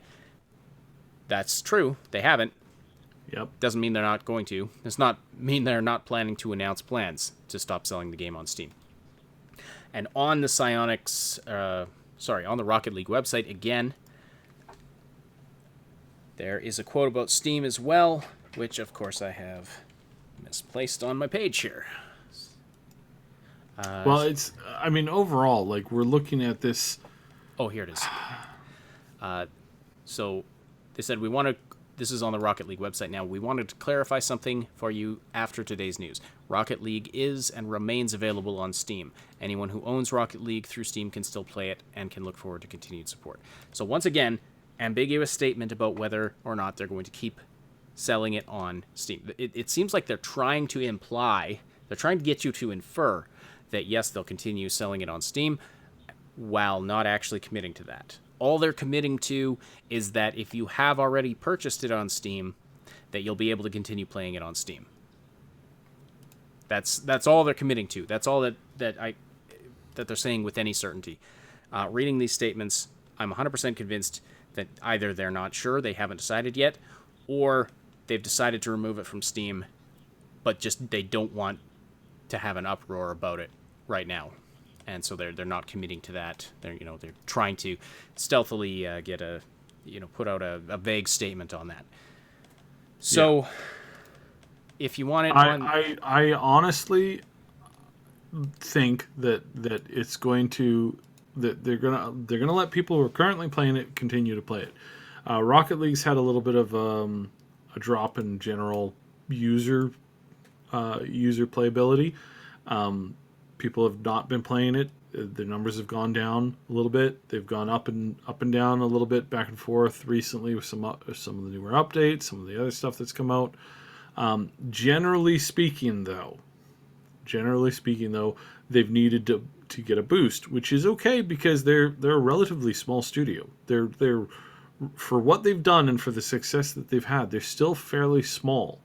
That's true, they haven't. Yep. Doesn't mean they're not going to. Does not mean they're not planning to announce plans to stop selling the game on Steam. And on the Psyonix, on the Rocket League website, again, there is a quote about Steam as well, which, of course, I have misplaced on my page here. Well, overall, like, we're looking at this... Oh, here it is. So they said this is on the Rocket League website now. We wanted to clarify something for you after today's news. Rocket League is and remains available on Steam. Anyone who owns Rocket League through Steam can still play it and can look forward to continued support. So once again, ambiguous statement about whether or not they're going to keep selling it on Steam. It seems like they're trying to get you to infer that yes, they'll continue selling it on Steam while not actually committing to that. All they're committing to is that if you have already purchased it on Steam, that you'll be able to continue playing it on Steam. That's all they're committing to. That's all that they're saying with any certainty. Reading these statements, I'm 100% convinced that either they're not sure, they haven't decided yet, or they've decided to remove it from Steam, but just they don't want to have an uproar about it right now. And so they're not committing to that. They're trying to stealthily put out a vague statement on that. So if you want it, I honestly think that it's going to they're gonna let people who are currently playing it continue to play it. Rocket League's had a little bit of a drop in general user playability. People have not been playing it. The numbers have gone down a little bit. They've gone up and down a little bit, back and forth recently with some of the newer updates, some of the other stuff that's come out. Generally speaking, though, they've needed to get a boost, which is okay because they're a relatively small studio. They're for what they've done and for the success that they've had, they're still fairly small,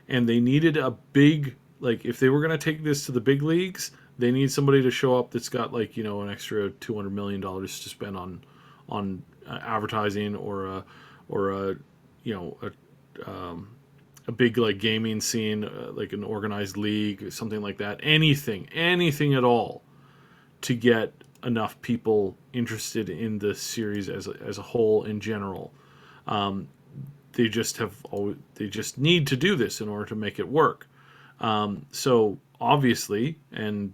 and they needed a big, like, if they were going to take this to the big leagues, they need somebody to show up that's got, like, an extra $200 million to spend on advertising or a big, like, gaming scene, like an organized league, something like that. Anything at all to get enough people interested in the series as a whole in general. They just need to do this in order to make it work. So obviously, and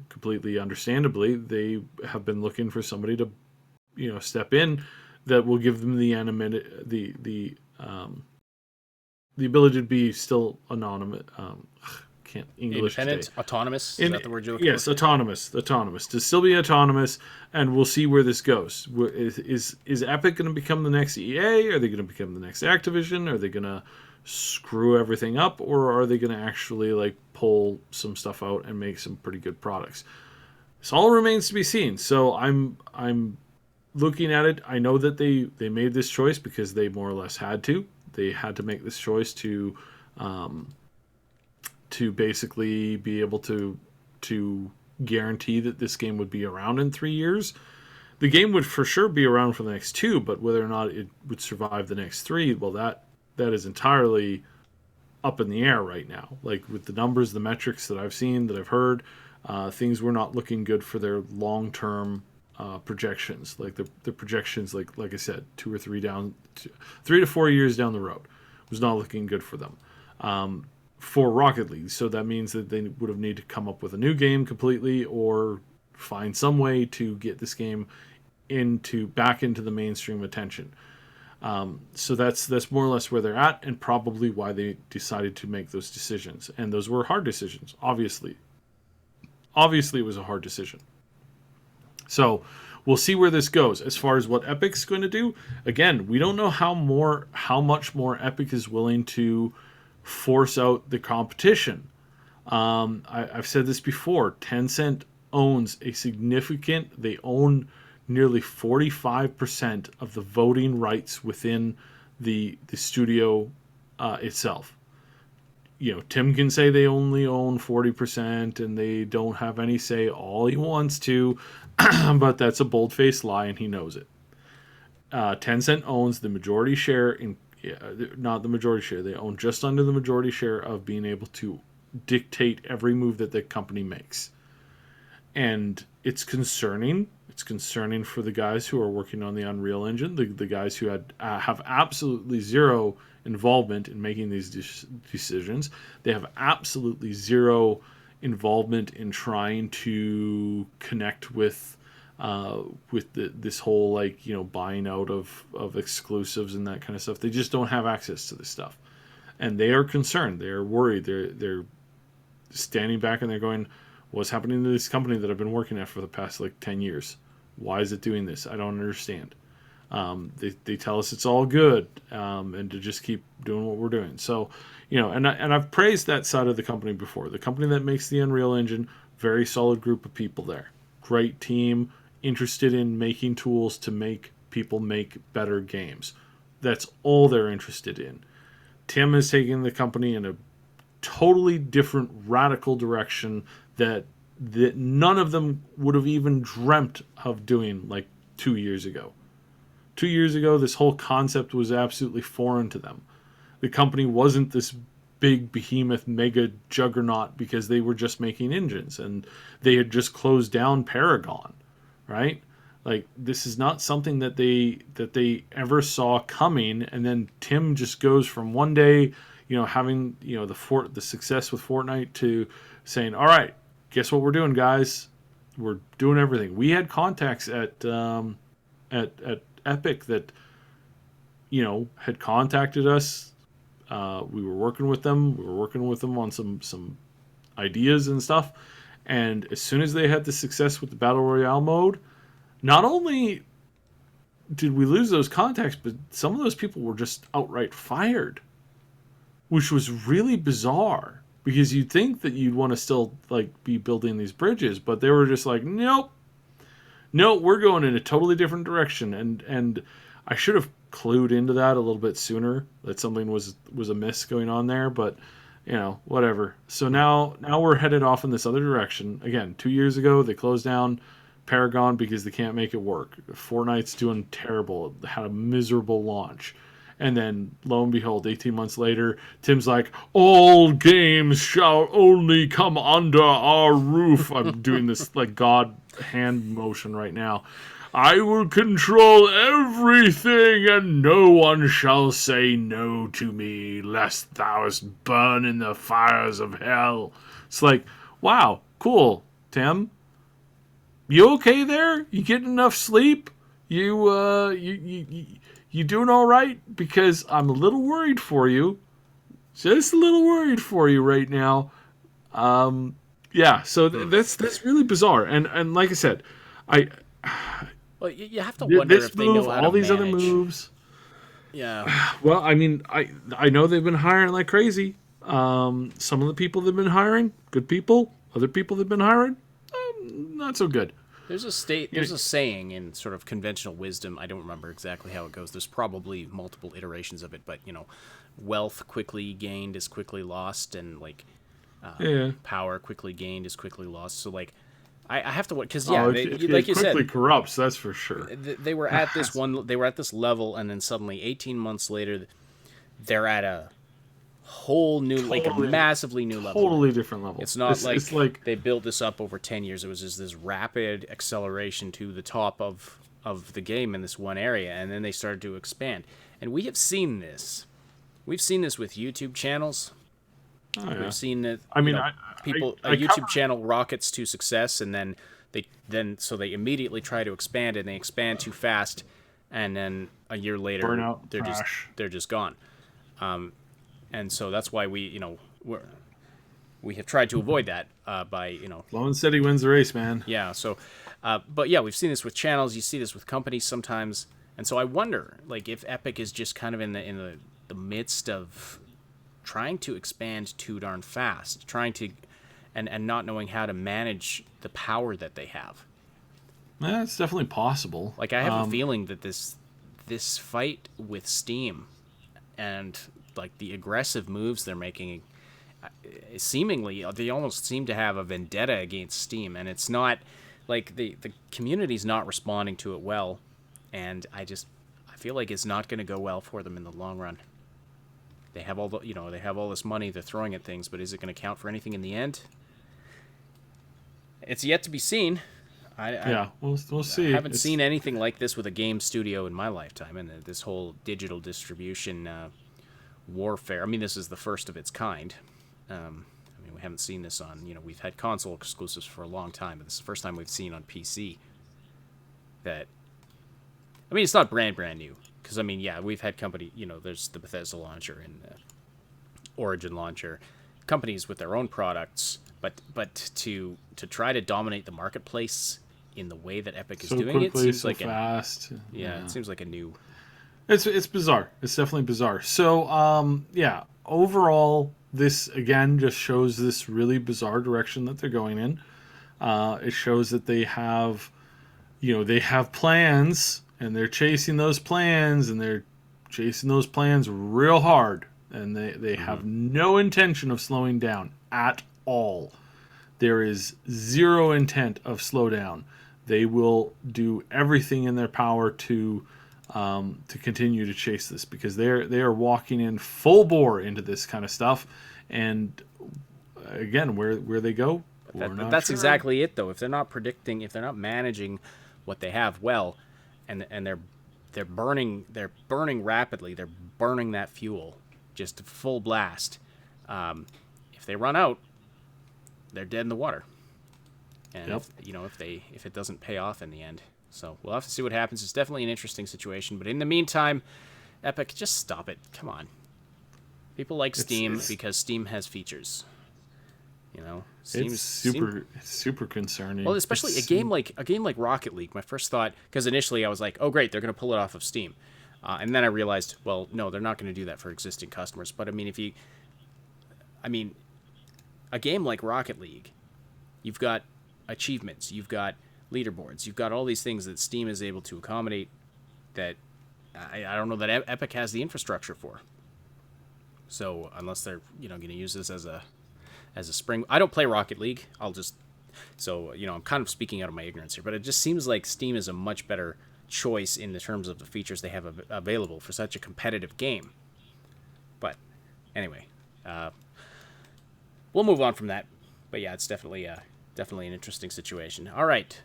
completely understandably, they have been looking for somebody to step in that will give them the ability to be still anonymous. Can't English independent, today. Autonomous. Is that the word you're looking yes, for? Autonomous to still be autonomous, and we'll see where this goes. Is Epic going to become the next EA? Are they going to become the next Activision? Are they going to screw everything up, or are they going to actually, like, pull some stuff out and make some pretty good products? This all remains to be seen. So I'm looking at it. I know that they made this choice because they more or less had to. They had to make this choice to basically be able to guarantee that this game would be around in 3 years. the game would for sure be around for the next 2, but whether or not it would survive the next 3, well, that is entirely up in the air right now. Like with the numbers, the metrics that I've seen, that I've heard, things were not looking good for their long-term projections. Like the projections, like I said, 3 to 4 years down the road was not looking good for them. For Rocket League. So that means that they would have needed to come up with a new game completely, or find some way to get this game back into the mainstream attention. So that's more or less where they're at, and probably why they decided to make those decisions. And those were hard decisions, obviously. Obviously, it was a hard decision. So we'll see where this goes. As far as what Epic's going to do, again, we don't know how much more Epic is willing to force out the competition. I've said this before. Tencent owns they own nearly 45% of the voting rights within the studio itself. You know, Tim can say they only own 40% and they don't have any say all he wants to, but that's a bold-faced lie and he knows it. Tencent owns the majority share not the majority share. They own just under the majority share of being able to dictate every move that the company makes. And it's concerning. It's concerning for the guys who are working on the Unreal Engine, the guys who have absolutely zero involvement in making these decisions. They have absolutely zero involvement in trying to connect with this whole, like, you know, buying out of exclusives and that kind of stuff. They just don't have access to this stuff, and they are concerned. They're worried. They're standing back and they're going, "What's happening to this company that I've been working at for the past 10 years? Why is it doing this? I don't understand." They tell us it's all good, and to just keep doing what we're doing. So, you know, and I've praised that side of the company before. The company that makes the Unreal Engine, very solid group of people there, great team, interested in making tools to make people make better games. That's all they're interested in. Tim has taken the company in a totally different, radical direction that none of them would have even dreamt of doing 2 years ago. 2 years ago, this whole concept was absolutely foreign to them. The company wasn't this big behemoth mega juggernaut because they were just making engines, and they had just closed down Paragon, right? Like, this is not something that they ever saw coming. And then Tim just goes from one day, you know, having, you know, the success with Fortnite, to saying, "All right, guess what we're doing, guys? We're doing everything." We had contacts at Epic that, you know, had contacted us. We were working with them. We were working with them on some ideas and stuff. And as soon as they had the success with the Battle Royale mode, not only did we lose those contacts, but some of those people were just outright fired, which was really bizarre, because you'd think that you'd want to still be building these bridges, but they were just like, "Nope, no, we're going in a totally different direction." And I should have clued into that a little bit sooner, that something was amiss going on there, but you know, whatever. So now we're headed off in this other direction. Again, 2 years ago, they closed down Paragon because they can't make it work. Fortnite's doing terrible. It had a miserable launch. And then, lo and behold, 18 months later, Tim's like, "All games shall only come under our roof." I'm doing this God hand motion right now. "I will control everything, and no one shall say no to me, lest thou burn in the fires of hell." It's like, wow, cool, Tim. You okay there? You getting enough sleep? You doing all right? Because I'm a little worried for you. Just a little worried for you right now. Yeah, so that's really bizarre. And like I said, Well, you have to wonder if they know how all to these manage. other moves. Yeah. Well, I mean, I know they've been hiring like crazy. Some of the people they've been hiring, good people. Other people they've been hiring, not so good. There's a saying in sort of conventional wisdom. I don't remember exactly how it goes. There's probably multiple iterations of it, but you know, wealth quickly gained is quickly lost, and power quickly gained is quickly lost. So I have to watch because it like you said, quickly corrupts. That's for sure. they were at this one. They were at this level, and then suddenly, 18 months later, they're at a whole new, like a massively new level. Totally different level. It's not it's like they built this up over 10 years. It was just this rapid acceleration to the top of the game in this one area, and then they started to expand. And we have seen this. We've seen this with YouTube channels. Oh, yeah. We've seen it. I mean, a YouTube channel rockets to success, and then they immediately try to expand, and they expand too fast, and then a year later Burnout, they're just gone. And so that's why we have tried to avoid that by Slow and steady wins the race, man. Yeah. So, but yeah, we've seen this with channels. You see this with companies sometimes, and so I wonder, like, if Epic is just kind of in the midst of trying to expand too darn fast, and not knowing how to manage the power that they have. Yeah, it's definitely possible. Like, I have a feeling that this fight with Steam and like the aggressive moves they're making, seemingly they almost seem to have a vendetta against Steam, and it's not like the community's not responding to it well, and I feel like it's not going to go well for them in the long run. They have all this money they're throwing at things, but is it going to count for anything in the end? It's yet to be seen. We'll see. I haven't seen anything like this with a game studio in my lifetime, and this whole digital distribution warfare. I mean, this is the first of its kind. We haven't seen this on, we've had console exclusives for a long time, but this is the first time we've seen on PC that, it's not brand new, because, we've had company, there's the Bethesda launcher and Origin launcher, companies with their own products, but to try to dominate the marketplace in the way that Epic is doing it seems like fast. It seems like a new... It's bizarre. It's definitely bizarre. So, overall, this, again, just shows this really bizarre direction that they're going in. It shows that they have, they have plans, and they're chasing those plans, and they're chasing those plans real hard. And they have no intention of slowing down at all. There is zero intent of slowdown. They will do everything in their power to continue to chase this, because they are walking in full bore into this kind of stuff, and again, where they go, that's sure. Exactly it, though. If they're not managing what they have well, and they're burning rapidly, they're burning that fuel just full blast. If they run out, they're dead in the water, and if it doesn't pay off in the end. So we'll have to see what happens. It's definitely an interesting situation. But in the meantime, Epic, just stop it. Come on. People like Steam because Steam has features. It's super concerning. Well, especially a game like Rocket League. My first thought, because initially I was like, oh great, they're going to pull it off of Steam, and then I realized, well, no, they're not going to do that for existing customers. But a game like Rocket League, you've got achievements, you've got leaderboards, you've got all these things that Steam is able to accommodate that I don't know that Epic has the infrastructure for. So unless they're going to use this as a spring, I don't play Rocket League. I'm kind of speaking out of my ignorance here, but it just seems like Steam is a much better choice in the terms of the features they have available for such a competitive game. But anyway, we'll move on from that. But yeah, it's definitely an interesting situation. All right.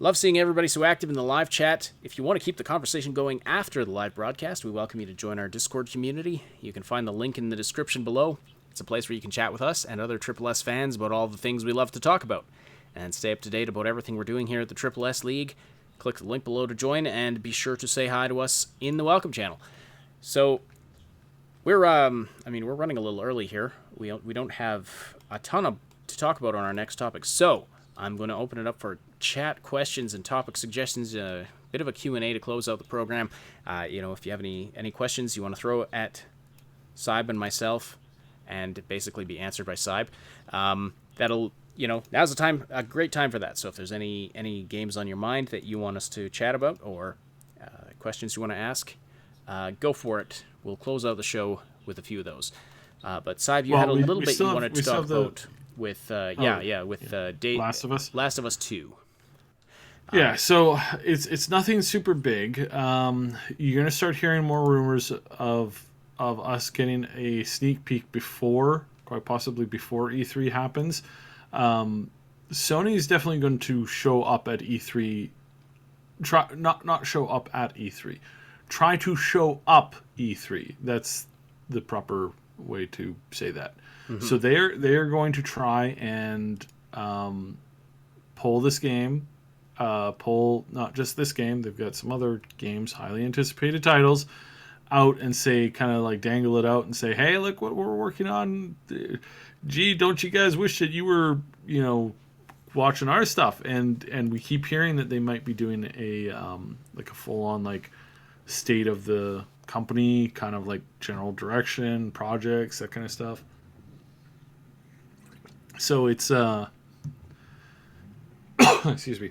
Love seeing everybody so active in the live chat. If you want to keep the conversation going after the live broadcast, we welcome you to join our Discord community. You can find the link in the description below. It's a place where you can chat with us and other Triple S fans about all the things we love to talk about, and stay up to date about everything we're doing here at the Triple S League. Click the link below to join, and be sure to say hi to us in the welcome channel. So we're running a little early here. We don't have a ton to talk about on our next topic, so I'm going to open it up for chat questions and topic suggestions, a bit of a Q&A to close out the program. If you have any questions you want to throw at Saib and myself and basically be answered by Saib, now's a great time for that. So if there's any games on your mind that you want us to chat about, or questions you want to ask, go for it. We'll close out the show with a few of those. But Saib, you had a little bit you wanted to talk about with Last of Us. Last of Us 2. Yeah, so it's nothing super big. You're gonna start hearing more rumors of us getting a sneak peek quite possibly before E3 happens. Sony is definitely going to show up at E3. Not show up at E3. Try to show up E3. That's the proper way to say that. Mm-hmm. So they're going to try and pull this game. Pull not just this game, they've got some other games, highly anticipated titles, out and say, kind of like dangle it out and say, hey, look what we're working on. Gee, don't you guys wish that you were, watching our stuff? And we keep hearing that they might be doing a like a full on like state of the company, kind of like general direction, projects, that kind of stuff. So it's excuse me.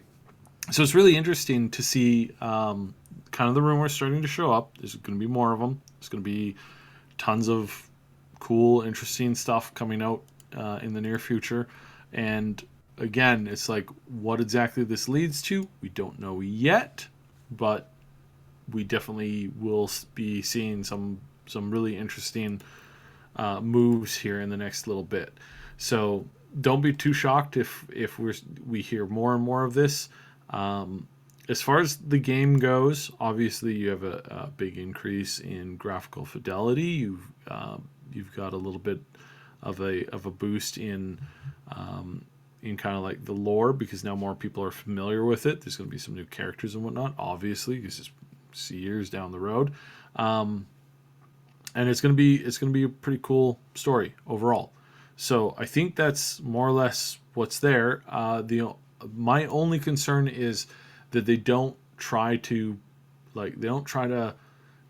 So it's really interesting to see kind of the rumors starting to show up. There's going to be more of them. There's going to be tons of cool, interesting stuff coming out in the near future. And again, it's like, what exactly this leads to, we don't know yet, but we definitely will be seeing some really interesting moves here in the next little bit. So don't be too shocked if we hear more and more of this. As far as the game goes, obviously you have a big increase in graphical fidelity. You've got a little bit of a boost in kind of like the lore, because now more people are familiar with it. There's going to be some new characters and whatnot, obviously, because it's years down the road, and it's going to be a pretty cool story overall. So I think that's more or less what's there. My only concern is that they don't try to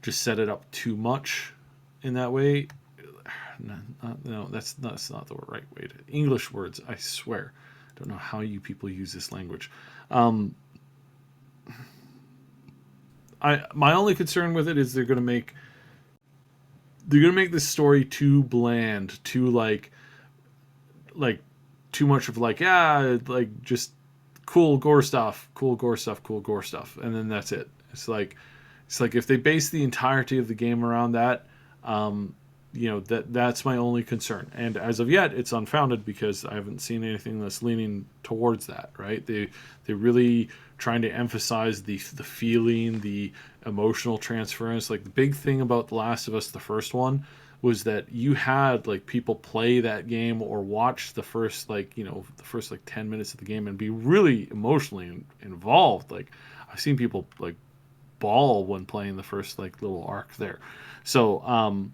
just set it up too much in that way. No, that's not the right way to English words. I swear, I don't know how you people use this language. My only concern with it is they're gonna make this story too bland, too like too much of like just cool gore stuff, and then that's it. It's like if they base the entirety of the game around that, that's my only concern. And as of yet, it's unfounded, because I haven't seen anything that's leaning towards that. Right? They're really trying to emphasize the feeling, the emotional transference. Like, the big thing about The Last of Us, the first one, was that you had like people play that game or watch the first 10 minutes of the game and be really emotionally involved. Like, I've seen people like bawl when playing the first like little arc there. So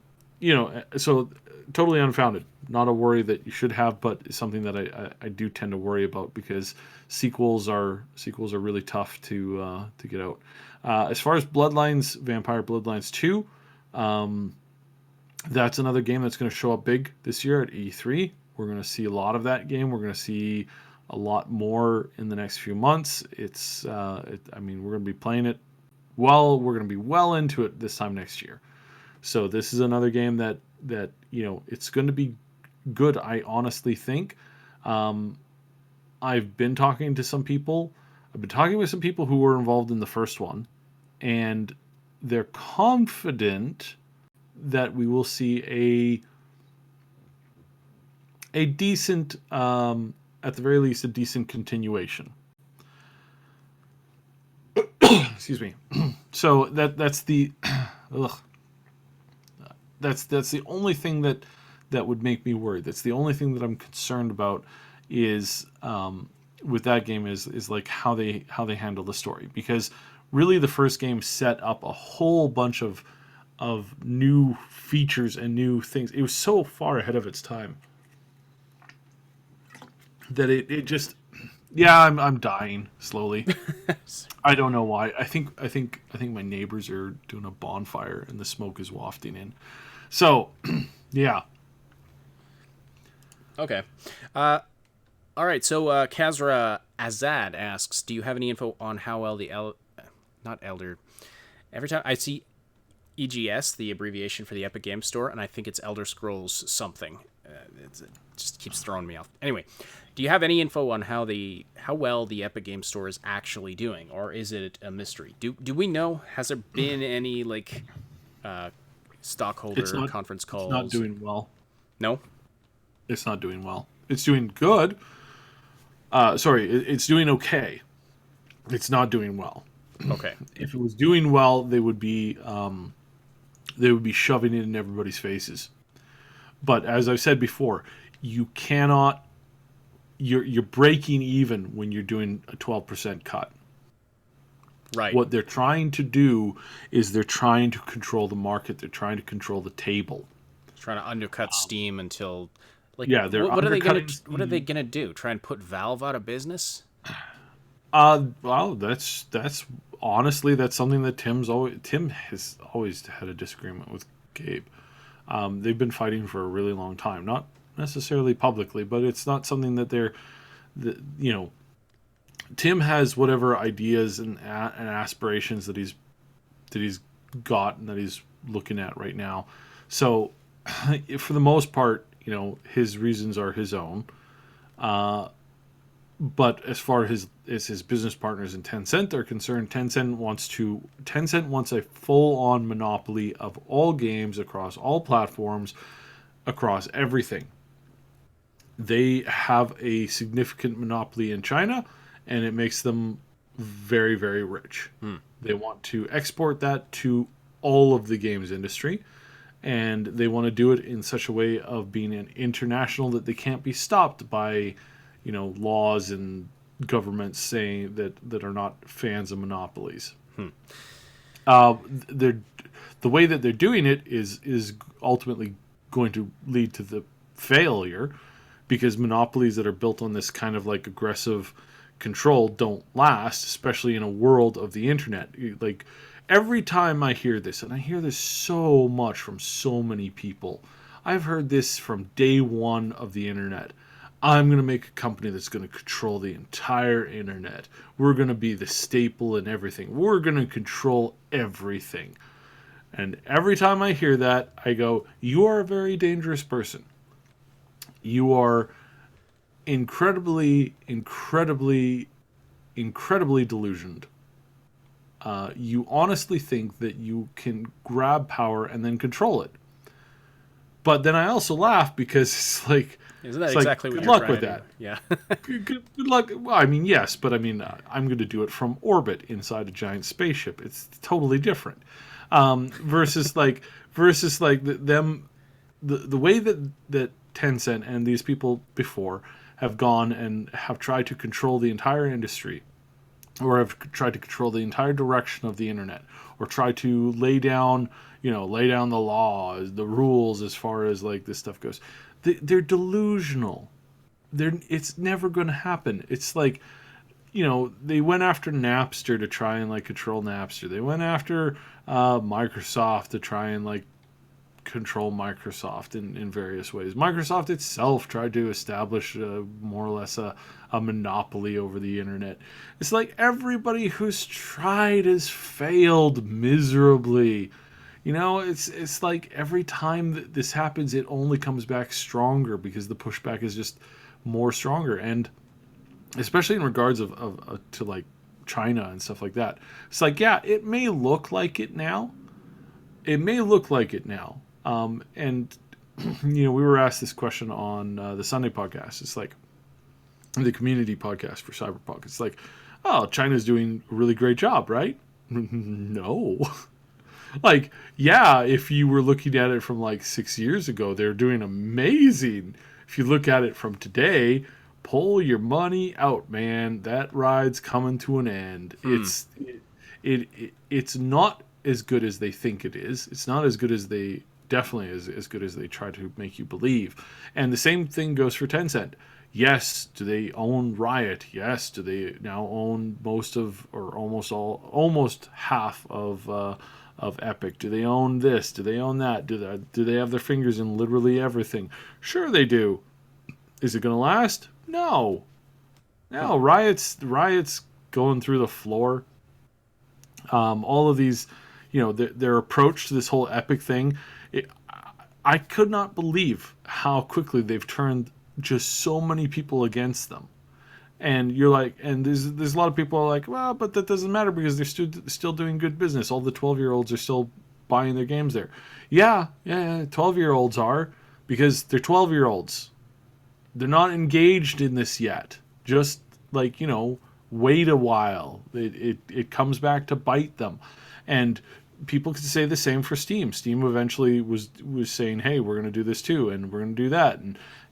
so totally unfounded. Not a worry that you should have, but it's something that I do tend to worry about, because sequels are really tough to get out. As far as Vampire Bloodlines 2, that's another game that's going to show up big this year at E3. We're going to see a lot of that game. We're going to see a lot more in the next few months. We're going to be playing it. Well, we're going to be well into it this time next year. So this is another game that it's going to be good, I honestly think. I've been talking to some people. I've been talking with some people who were involved in the first one, and they're confident that we will see a decent, at the very least, a decent continuation. Excuse me. So that's the that's the only thing that would make me worried. That's the only thing that I'm concerned about is with that game is like how they handle the story, because really the first game set up a whole bunch of new features and new things. It was so far ahead of its time that it just, I'm dying slowly. I don't know why. I think my neighbors are doing a bonfire and the smoke is wafting in. So, yeah. Okay. All right. So Kazra Azad asks, do you have any info on how well not Elder? Every time I see EGS, the abbreviation for the Epic Games Store, and I think it's Elder Scrolls something. it just keeps throwing me off. Anyway, do you have any info on how well the Epic Game Store is actually doing, or is it a mystery? Do we know? Has there been any stockholder conference calls? It's not doing well. No, it's not doing well. It's doing good. It's doing okay. It's not doing well. Okay. If it was doing well, they would be shoving it in everybody's faces. But as I've said before, you cannot. You're breaking even when you're doing a 12% cut. Right. What they're trying to do is they're trying to control the market. They're trying to control the table. Trying to undercut Steam until, what are they gonna do? Try and put Valve out of business? Well, that's honestly that's something that Tim has always had a disagreement with Gabe. They've been fighting for a really long time, not necessarily publicly, but it's not something that Tim has whatever ideas and aspirations that he's got and that he's looking at right now. So, for the most part, his reasons are his own. But as far as his business partners in Tencent are concerned, Tencent wants a full-on monopoly of all games across all platforms, across everything. They have a significant monopoly in China, and it makes them very, very rich. They want to export that to all of the games industry, and they want to do it in such a way of being an international that they can't be stopped by, laws and governments saying that are not fans of monopolies. The way that they're doing it is ultimately going to lead to the failure, because monopolies that are built on this kind of like aggressive control don't last, especially in a world of the internet. Like, every time I hear this, and I hear this so much from so many people, I've heard this from day one of the internet. I'm going to make a company that's going to control the entire internet. We're going to be the staple in everything. We're going to control everything. And every time I hear that, I go, you are a very dangerous person. You are incredibly delusioned. You honestly think that you can grab power and then control it. But then I also laugh because it's like, isn't that exactly what good you're luck trying with to that? do? Yeah. good luck. Well, I mean, yes, but I mean, I'm going to do it from orbit inside a giant spaceship. It's totally different. Versus the way that Tencent and these people before have gone and have tried to control the entire industry, or have tried to control the entire direction of the internet, or try to lay down the laws, the rules as far as like this stuff goes. They're delusional. It's never going to happen. It's like, they went after Napster to try and like control Napster. They went after Microsoft to try and like control Microsoft in various ways. Microsoft itself tried to establish more or less a monopoly over the internet. It's like everybody who's tried has failed miserably. It's like every time that this happens, it only comes back stronger because the pushback is just more stronger. And especially in regards of to like China and stuff like that. It's like, yeah, it may look like it now. And we were asked this question on the Sunday podcast. It's like the community podcast for Cyberpunk. It's like, oh, China's doing a really great job, right? No. Like, yeah, if you were looking at it from like 6 years ago, they're doing amazing. If you look at it from today, pull your money out, man. That ride's coming to an end. It's not as good as they think it is. It's not as good as they definitely as good as they try to make you believe. And the same thing goes for Tencent. Yes, do they own Riot? Yes, do they now own most of, or almost half of Epic? Do they own this? Do they own that? Do they have their fingers in literally everything? Sure they do. Is it going to last? No. Riot's going through the floor. All of these, their approach to this whole Epic thing, I could not believe how quickly they've turned just so many people against them. And you're like, and there's a lot of people are like, well, but that doesn't matter because they're still doing good business. All the 12-year-olds are still buying their games there. Yeah, 12-year-olds are, because they're 12-year-olds. They're not engaged in this yet. Just like, wait a while. It comes back to bite them. And people could say the same for Steam. Steam eventually was saying, hey, we're going to do this too, and we're going to do that.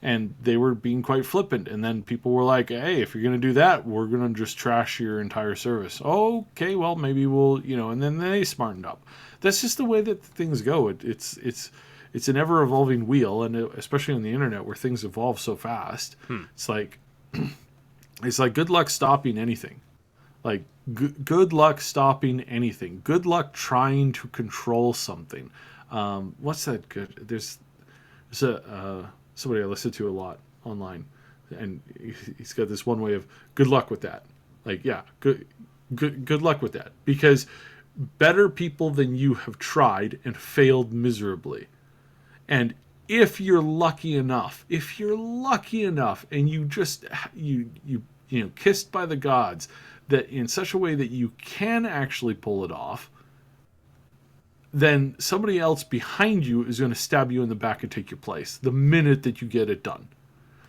And they were being quite flippant. And then people were like, hey, if you're going to do that, we're going to just trash your entire service. Okay, well, maybe we'll, and then they smartened up. That's just the way that things go. It's an ever-evolving wheel, and especially on the internet where things evolve so fast. It's like good luck stopping anything. Like, good luck stopping anything. Good luck trying to control something. What's that good? There's somebody I listen to a lot online, and he's got this one way of good luck with that. Like, yeah, good luck with that. Because better people than you have tried and failed miserably. And if you're lucky enough, and you just kissed by the gods, that in such a way that you can actually pull it off, then somebody else behind you is going to stab you in the back and take your place the minute that you get it done.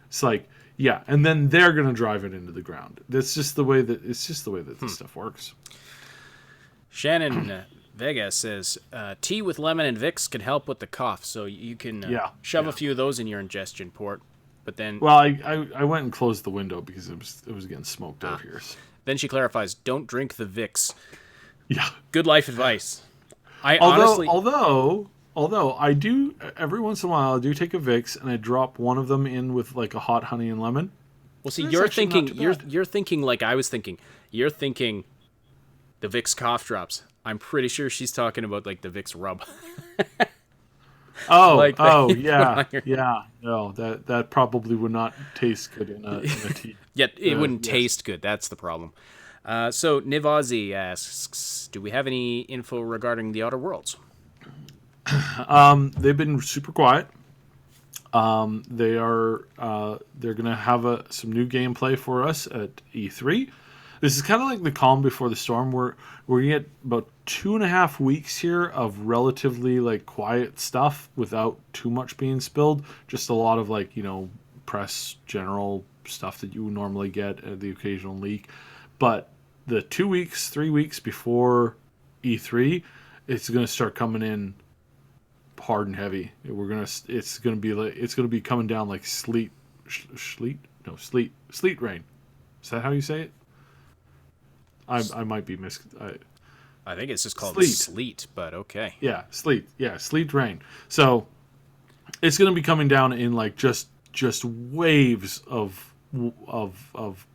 It's like, yeah, and then they're going to drive it into the ground. That's just the way that this stuff works. Shannon Vega says, tea with lemon and Vicks can help with the cough, so you can shove a few of those in your ingestion port. But then, well, I went and closed the window because it was getting smoked out here. Then she clarifies, don't drink the Vicks. Yeah. Good life advice. Although I do, every once in a while, I do take a Vicks and I drop one of them in with like a hot honey and lemon. Well, see, you're thinking like I was thinking. You're thinking the Vicks cough drops. I'm pretty sure she's talking about like the Vicks rub. Yeah. No, that probably would not taste good in a tea. Yet it wouldn't taste good. That's the problem. So Nivazi asks, do we have any info regarding the Outer Worlds? They've been super quiet. They're going to have some new gameplay for us at E3. This is kind of like the calm before the storm. We're going to get about 2.5 weeks here of relatively like quiet stuff without too much being spilled. Just a lot of like, press general stuff that you would normally get at the occasional leak. But the 2 weeks, 3 weeks before E3, it's going to start coming in hard and heavy. It's going to be coming down like sleet rain. Is that how you say it? I might be I think it's just called sleet, but okay. Yeah, sleet. Yeah, sleet rain. So it's going to be coming down in like just waves of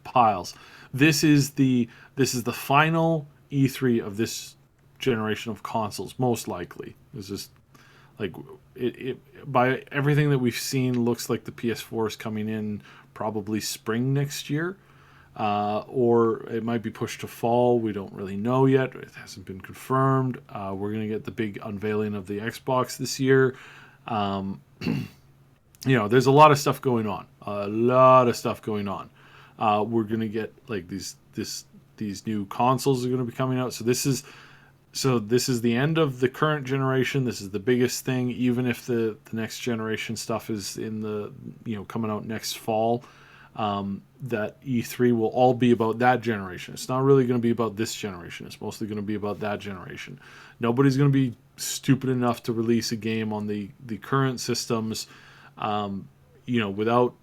piles. This is the final E3 of this generation of consoles, most likely. It's just like it by everything that we've seen, looks like the PS4 is coming in probably spring next year. Or it might be pushed to fall. We don't really know yet. It hasn't been confirmed. We're going to get the big unveiling of the Xbox this year. There's a lot of stuff going on. We're going to get like these new consoles are going to be coming out. So this is the end of the current generation. This is the biggest thing, even if the next generation stuff is in the coming out next fall. That E3 will all be about that generation. It's not really going to be about this generation. It's mostly going to be about that generation. Nobody's going to be stupid enough to release a game on the current systems, without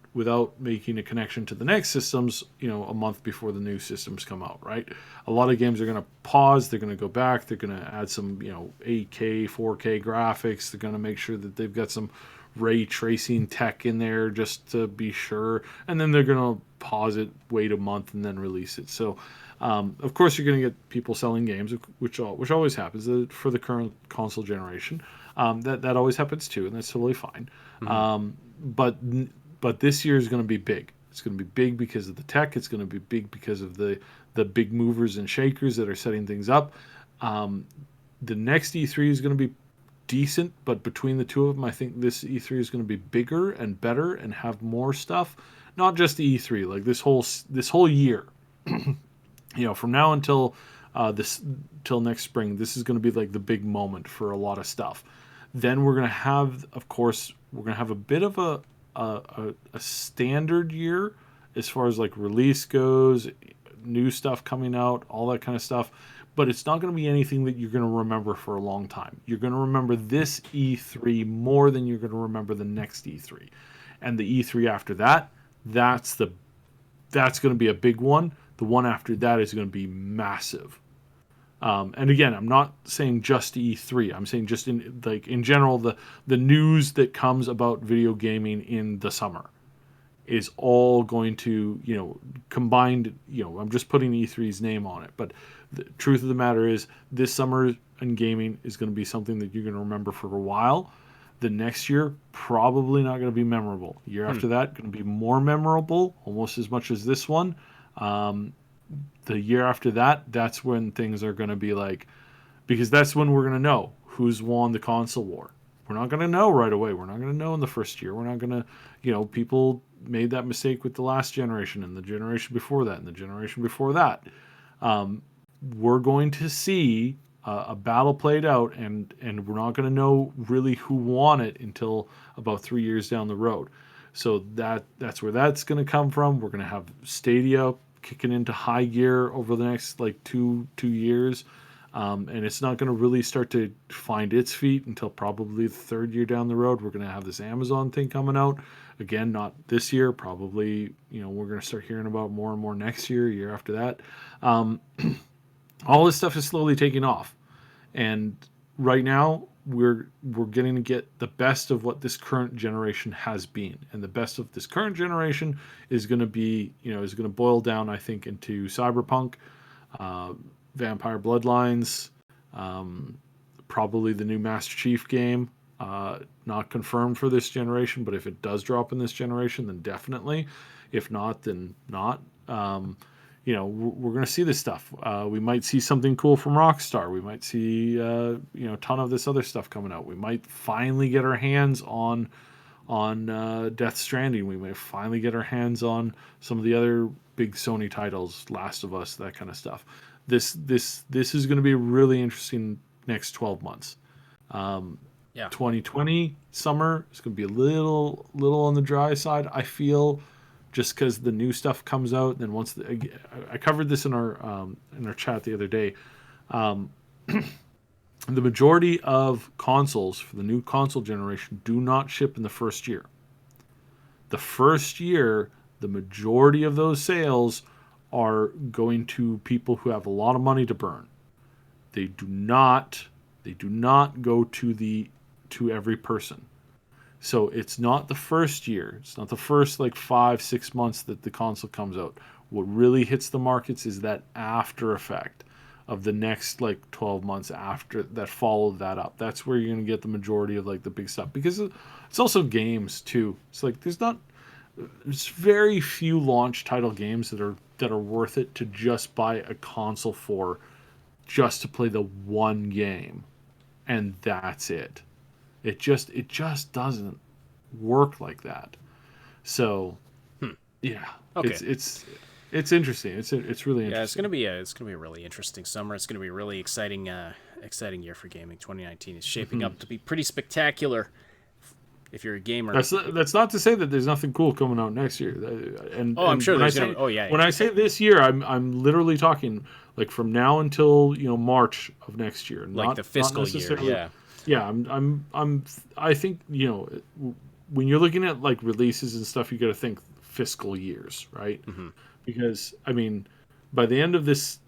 making a connection to the next systems, a month before the new systems come out, right? A lot of games are going to pause. They're going to go back. They're going to add some, 8K, 4K graphics. They're going to make sure that they've got some ray tracing tech in there just to be sure, and then they're going to pause it, wait a month, and then release it. So of course you're going to get people selling games, which always happens for the current console generation. That always happens too, and that's totally fine. But this year is going to be big. It's going to be big because of the tech. It's going to be big because of the big movers and shakers that are setting things up. The next E3 is going to be decent, but between the two of them, I think this E3 is going to be bigger and better and have more stuff. Not just the E3, like this whole year. From now until till next spring, this is going to be like the big moment for a lot of stuff. Then we're going to have, of course, a bit of a standard year as far as like release goes, new stuff coming out, all that kind of stuff. But it's not going to be anything that you're going to remember for a long time. You're going to remember this E3 more than you're going to remember the next E3. And the E3 after that, that's going to be a big one. The one after that is going to be massive. And again, I'm not saying just E3. I'm saying just in general, the news that comes about video gaming in the summer is all going to, combined, I'm just putting E3's name on it. But the truth of the matter is this summer in gaming is going to be something that you're going to remember for a while. The next year, probably not going to be memorable. Year after that, going to be more memorable, almost as much as this one. The year after that, that's when things are going to be like, because that's when we're going to know who's won the console war. We're not going to know right away. We're not going to know in the first year. We're not going to, people made that mistake with the last generation and the generation before that and the generation before that. We're going to see a battle played out, and we're not going to know really who won it until about 3 years down the road. So that's where that's going to come from. We're going to have Stadia kicking into high gear over the next like two years, and it's not going to really start to find its feet until probably the third year down the road. We're going to have this Amazon thing coming out again, not this year, probably. We're going to start hearing about more and more next year after that. All this stuff is slowly taking off, and right now we're getting to get the best of what this current generation has been, and the best of this current generation is going to be, is going to boil down, I think, into Cyberpunk, Vampire Bloodlines, probably the new Master Chief game, not confirmed for this generation, but if it does drop in this generation, then definitely. If not, then not. We're going to see this stuff. We might see something cool from Rockstar. We might see, a ton of this other stuff coming out. We might finally get our hands on Death Stranding. We may finally get our hands on some of the other big Sony titles, Last of Us, that kind of stuff. This is going to be a really interesting next 12 months. 2020 summer is going to be a little on the dry side, I feel. Just because the new stuff comes out, then once I covered this in our chat the other day, the majority of consoles for the new console generation do not ship in the first year. The first year, the majority of those sales are going to people who have a lot of money to burn. They do not go to every person. So it's not the first year. It's not the first 5-6 months that the console comes out. What really hits the markets is that after effect of the next 12 months after that follow that up. That's where you're going to get the majority of the big stuff, because it's also games too. It's there's very few launch title games that are worth it to just buy a console for, just to play the one game, and that's it. It just doesn't work like that. So, yeah, okay. It's interesting. It's really interesting. Yeah, it's gonna be a really interesting summer. It's gonna be a really exciting year for gaming. 2019 is shaping up to be pretty spectacular. If you're a gamer, that's not to say that there's nothing cool coming out next year. I'm sure there's gonna. When I say this year, I'm literally talking from now until March of next year, like the fiscal year. Yeah. Yeah, I think, when you're looking at releases and stuff, you got to think fiscal years, right? Mm-hmm. Because by the end of this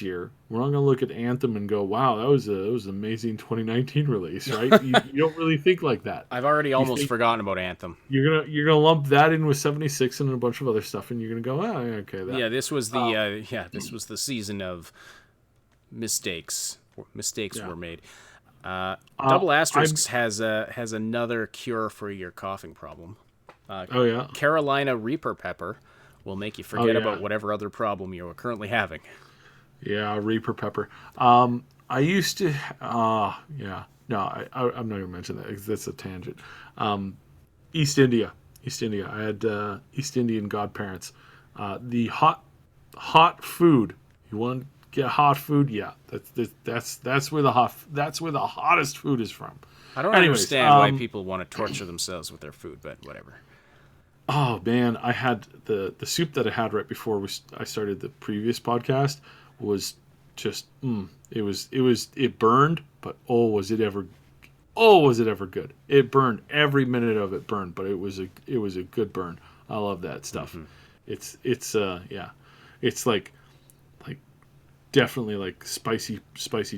year, we're not going to look at Anthem and go, "Wow, that was an amazing 2019 release," right? you don't really think like that. I've already almost forgotten about Anthem. You're gonna lump that in with 76 and a bunch of other stuff, and you're gonna go, "Oh, okay." Yeah, this was the season of mistakes. Mistakes were made. Double Asterisks has another cure for your coughing problem. Carolina Reaper Pepper will make you forget about whatever other problem you are currently having. Yeah, Reaper Pepper. I used to, No, I'm not going to mention that because that's a tangent. East India. I had East Indian godparents. The hot food. You want to get hot food? Yeah, that's where the hottest food is from. I don't understand why people want to torture themselves with their food, but whatever. Oh man, I had the soup that I had right before I started the previous podcast was just it burned, but was it ever good. It burned, every minute of it burned, but it was a good burn. I love that stuff. It's it's like definitely like spicy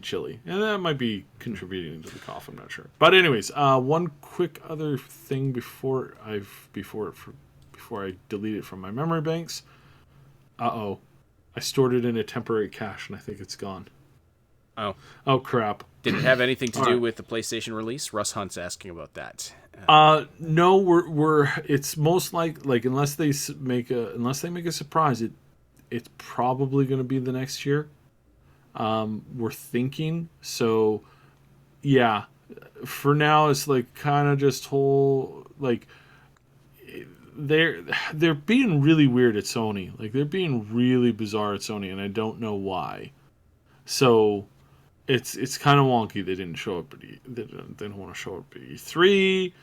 chili, and that might be contributing to the cough. I'm not sure, but anyways, one quick other thing before I delete it from my memory banks. I stored it in a temporary cache, and I think it's gone. Oh crap! Did it have anything to do with the PlayStation release? Russ Hunt's asking about that. No, we're it's most like unless they make a surprise, it's probably going to be the next year. We're thinking so. Yeah, for now it's like kind of just whole like they're being really weird at Sony. Like they're being really bizarre at Sony, and I don't know why. So it's kind of wonky. They didn't show up they didn't want to show up at E3.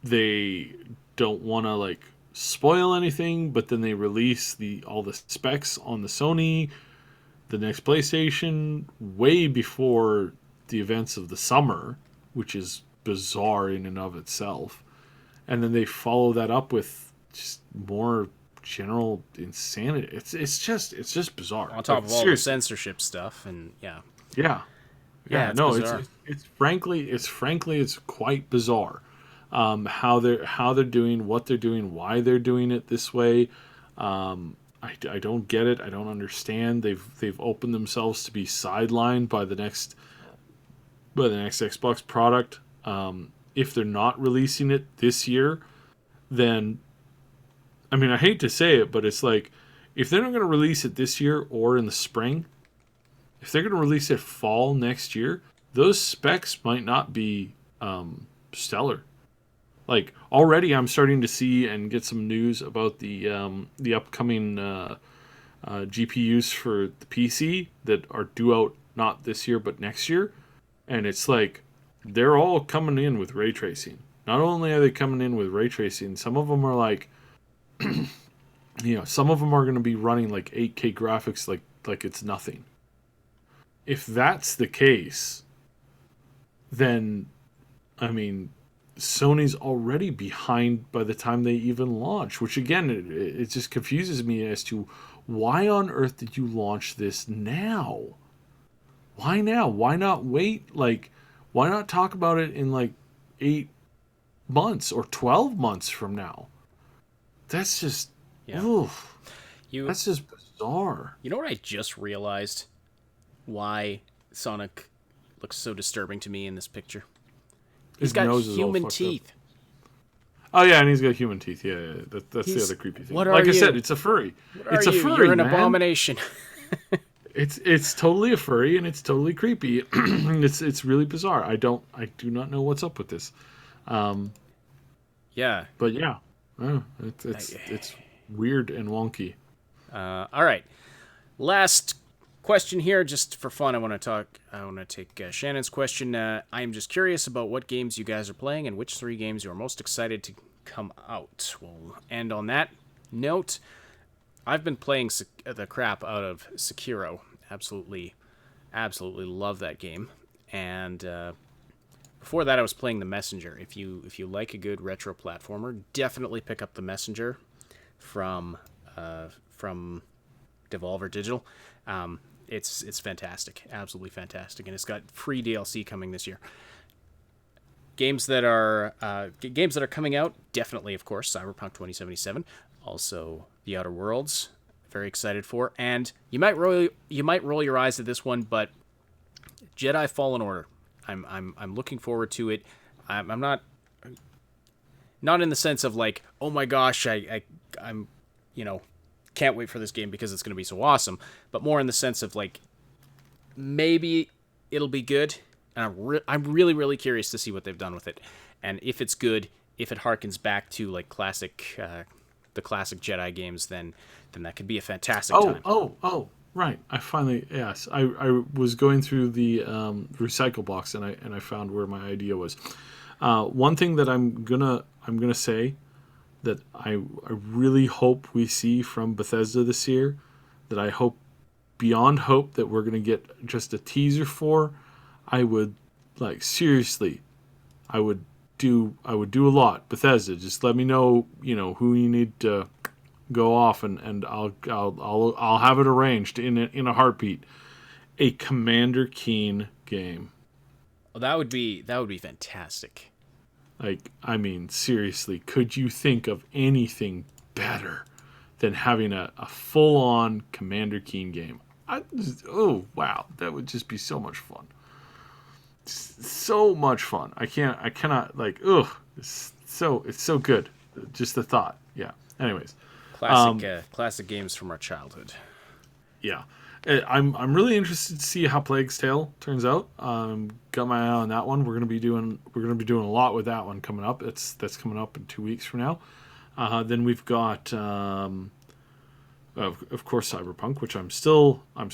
They don't want to like spoil anything, but then they release all the specs on the Sony, the next PlayStation, way before the events of the summer, which is bizarre in and of itself. And then they follow that up with just more general insanity. It's just bizarre. On top of all the censorship stuff, and yeah. No, bizarre. it's frankly quite bizarre. How they're doing, what they're doing, why they're doing it this way. I don't get it. I don't understand. They've opened themselves to be sidelined by the next Xbox product. If they're not releasing it this year, then I mean, I hate to say it, but it's like if they're not going to release it this year or in the spring, if they're going to release it fall next year, those specs might not be stellar. Like already, I'm starting to see and get some news about the upcoming GPUs for the PC that are due out not this year but next year, and it's like they're all coming in with ray tracing. Not only are they coming in with ray tracing, some of them are like, some of them are going to be running like 8K graphics like it's nothing. If that's the case, then I mean, Sony's already behind by the time they even launch, which again, it just confuses me as to why on earth did you launch this now? Why now? Why not wait? Like, why not talk about it in like 8 months or 12 months from now? That's just, that's just bizarre. You know what I just realized? Why Sonic looks so disturbing to me in this picture? He's got human teeth. Oh yeah, and he's got human teeth. Yeah. That's the other creepy thing. Like I said, it's a furry. It's a furry. You're an abomination. It's totally a furry, and it's totally creepy. It's really bizarre. I do not know what's up with this. Yeah. But yeah, it's weird and wonky. All right. Last question here, just for fun. I want to take Shannon's question. I am just curious about what games you guys are playing and which 3 games you are most excited to come out. We'll end on that note. I've been playing the crap out of Sekiro. Absolutely love that game. And before that, I was playing The Messenger. If you like a good retro platformer, definitely pick up The Messenger from Devolver Digital. It's fantastic, absolutely fantastic, and it's got free DLC coming this year. Games that are coming out, definitely, of course, Cyberpunk 2077, also The Outer Worlds, very excited for, and you might roll your eyes at this one, but Jedi Fallen Order, I'm looking forward to it. I'm not in the sense of like, oh my gosh, I'm can't wait for this game because it's going to be so awesome, but more in the sense of like, maybe it'll be good. and I'm really, really curious to see what they've done with it, and if it's good, if it harkens back to like the classic Jedi games, then that could be a fantastic time. Oh, right. I was going through the recycle box and I found where my idea was. One thing that I'm gonna say that I really hope we see from Bethesda this year, that I hope beyond hope that we're gonna get just a teaser for. I would seriously, I would do a lot. Bethesda, just let me know, who you need to go off, and I'll have it arranged in a heartbeat. A Commander Keen game. Well, that would be fantastic. Seriously, could you think of anything better than having a full-on Commander Keen game? Oh wow, that would just be so much fun. So much fun. I cannot it's so good. Just the thought. Yeah. Anyways. Classic games from our childhood. Yeah. I'm really interested to see how Plague's Tale turns out. Got my eye on that one. We're gonna be doing a lot with that one coming up. That's coming up in 2 weeks from now. Then we've got of course Cyberpunk, which I'm still a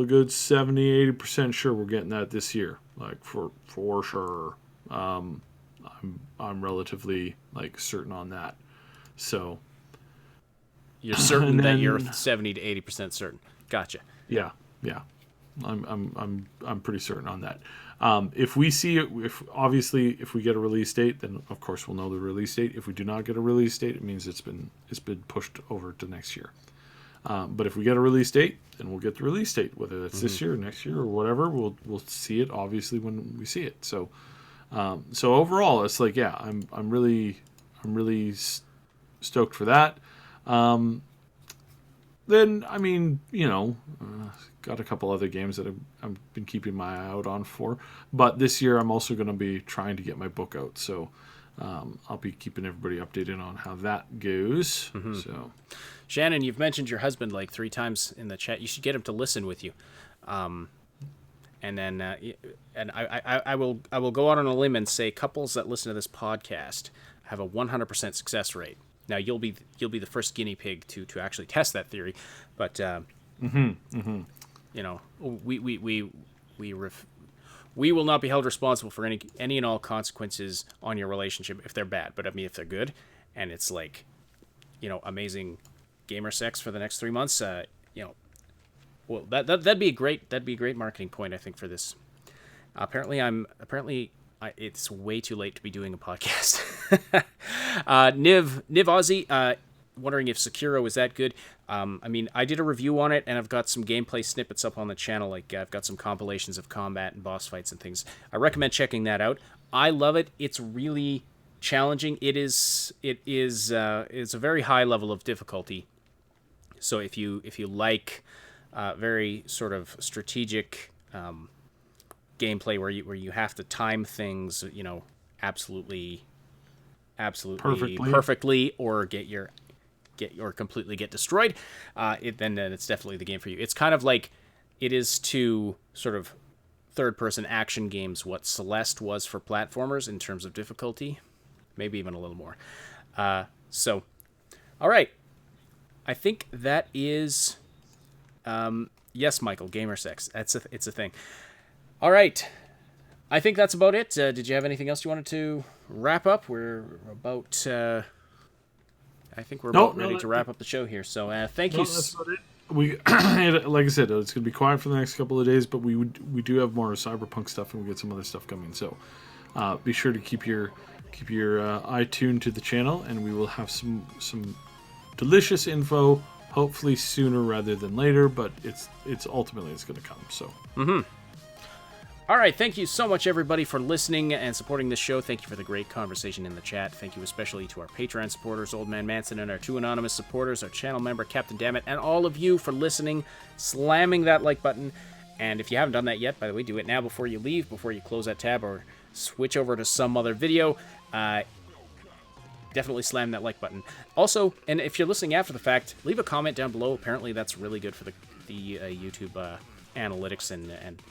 good 70-80% sure we're getting that this year, for sure. I'm relatively certain on that. So you're certain that you're 70 to 80% certain. Gotcha. Yeah. I'm pretty certain on that. If we see it, if we get a release date, then of course we'll know the release date. If we do not get a release date, it means it's been pushed over to next year. But if we get a release date, then we'll get the release date, whether that's this year, or next year, or whatever. We'll see it obviously when we see it. So overall, it's I'm really stoked for that. Then got a couple other games that I've been keeping my eye out on for. But this year, I'm also going to be trying to get my book out. So I'll be keeping everybody updated on how that goes. Mm-hmm. So. Shannon, you've mentioned your husband 3 times in the chat. You should get him to listen with you, and then I will go out on a limb and say couples that listen to this podcast have a 100% success rate. Now you'll be the first guinea pig to actually test that theory, but we will not be held responsible for any and all consequences on your relationship if they're bad. But if they're good, and it's amazing gamer sex for the next 3 months, well, that'd be a great marketing point, I think, for this. Apparently it's way too late to be doing a podcast. Niv Aussie, wondering if Sekiro is that good. I did a review on it, and I've got some gameplay snippets up on the channel. I've got some compilations of combat and boss fights and things. I recommend checking that out. I love it. It's really challenging. It's a very high level of difficulty. So if you like very sort of strategic gameplay where you have to time things, absolutely perfectly, or or completely get destroyed, then it's definitely the game for you. It's kind of like it is to sort of third-person action games what Celeste was for platformers in terms of difficulty, maybe even a little more. So, all right. I think that is, yes, Michael, gamer sex. It's a thing. All right. I think that's about it. Did you have anything else you wanted to wrap up? We're about, I think we're about ready to wrap up the show here. So thank you. That's about it. We, like I said, it's going to be quiet for the next couple of days, but we do have more Cyberpunk stuff, and we get some other stuff coming. So be sure to keep your eye tuned to the channel, and we will have some delicious info, hopefully sooner rather than later, but it's ultimately going to come. So. Mm-hmm. All right, thank you so much, everybody, for listening and supporting this show. Thank you for the great conversation in the chat. Thank you especially to our Patreon supporters, Old Man Manson, and our 2 anonymous supporters, our channel member, Captain Dammit, and all of you for listening, slamming that like button. And if you haven't done that yet, by the way, do it now before you leave, before you close that tab or switch over to some other video. Definitely slam that like button. Also, and if you're listening after the fact, leave a comment down below. Apparently, that's really good for the YouTube analytics and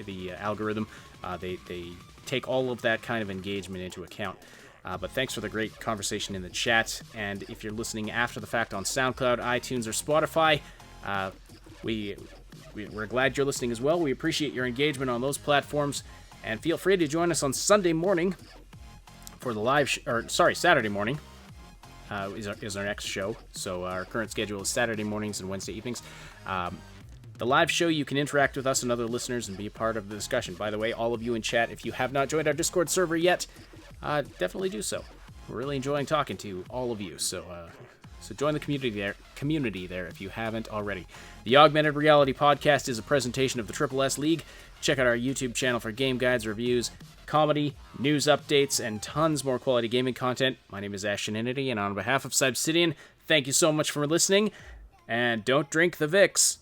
the algorithm. They take all of that kind of engagement into account. But thanks for the great conversation in the chat. And if you're listening after the fact on SoundCloud, iTunes, or Spotify, we're glad you're listening as well. We appreciate your engagement on those platforms. And feel free to join us on Sunday morning for the live, Saturday morning is our next show. So our current schedule is Saturday mornings and Wednesday evenings. The live show, you can interact with us and other listeners and be a part of the discussion. By the way, all of you in chat, if you have not joined our Discord server yet, definitely do so. We're really enjoying talking to all of you, so join the community there if you haven't already. The Augmented Reality Podcast is a presentation of the Triple S League. Check out our YouTube channel for game guides, reviews, comedy, news updates, and tons more quality gaming content. My name is Ashtonity, and on behalf of Obsidian, thank you so much for listening, and don't drink the Vicks.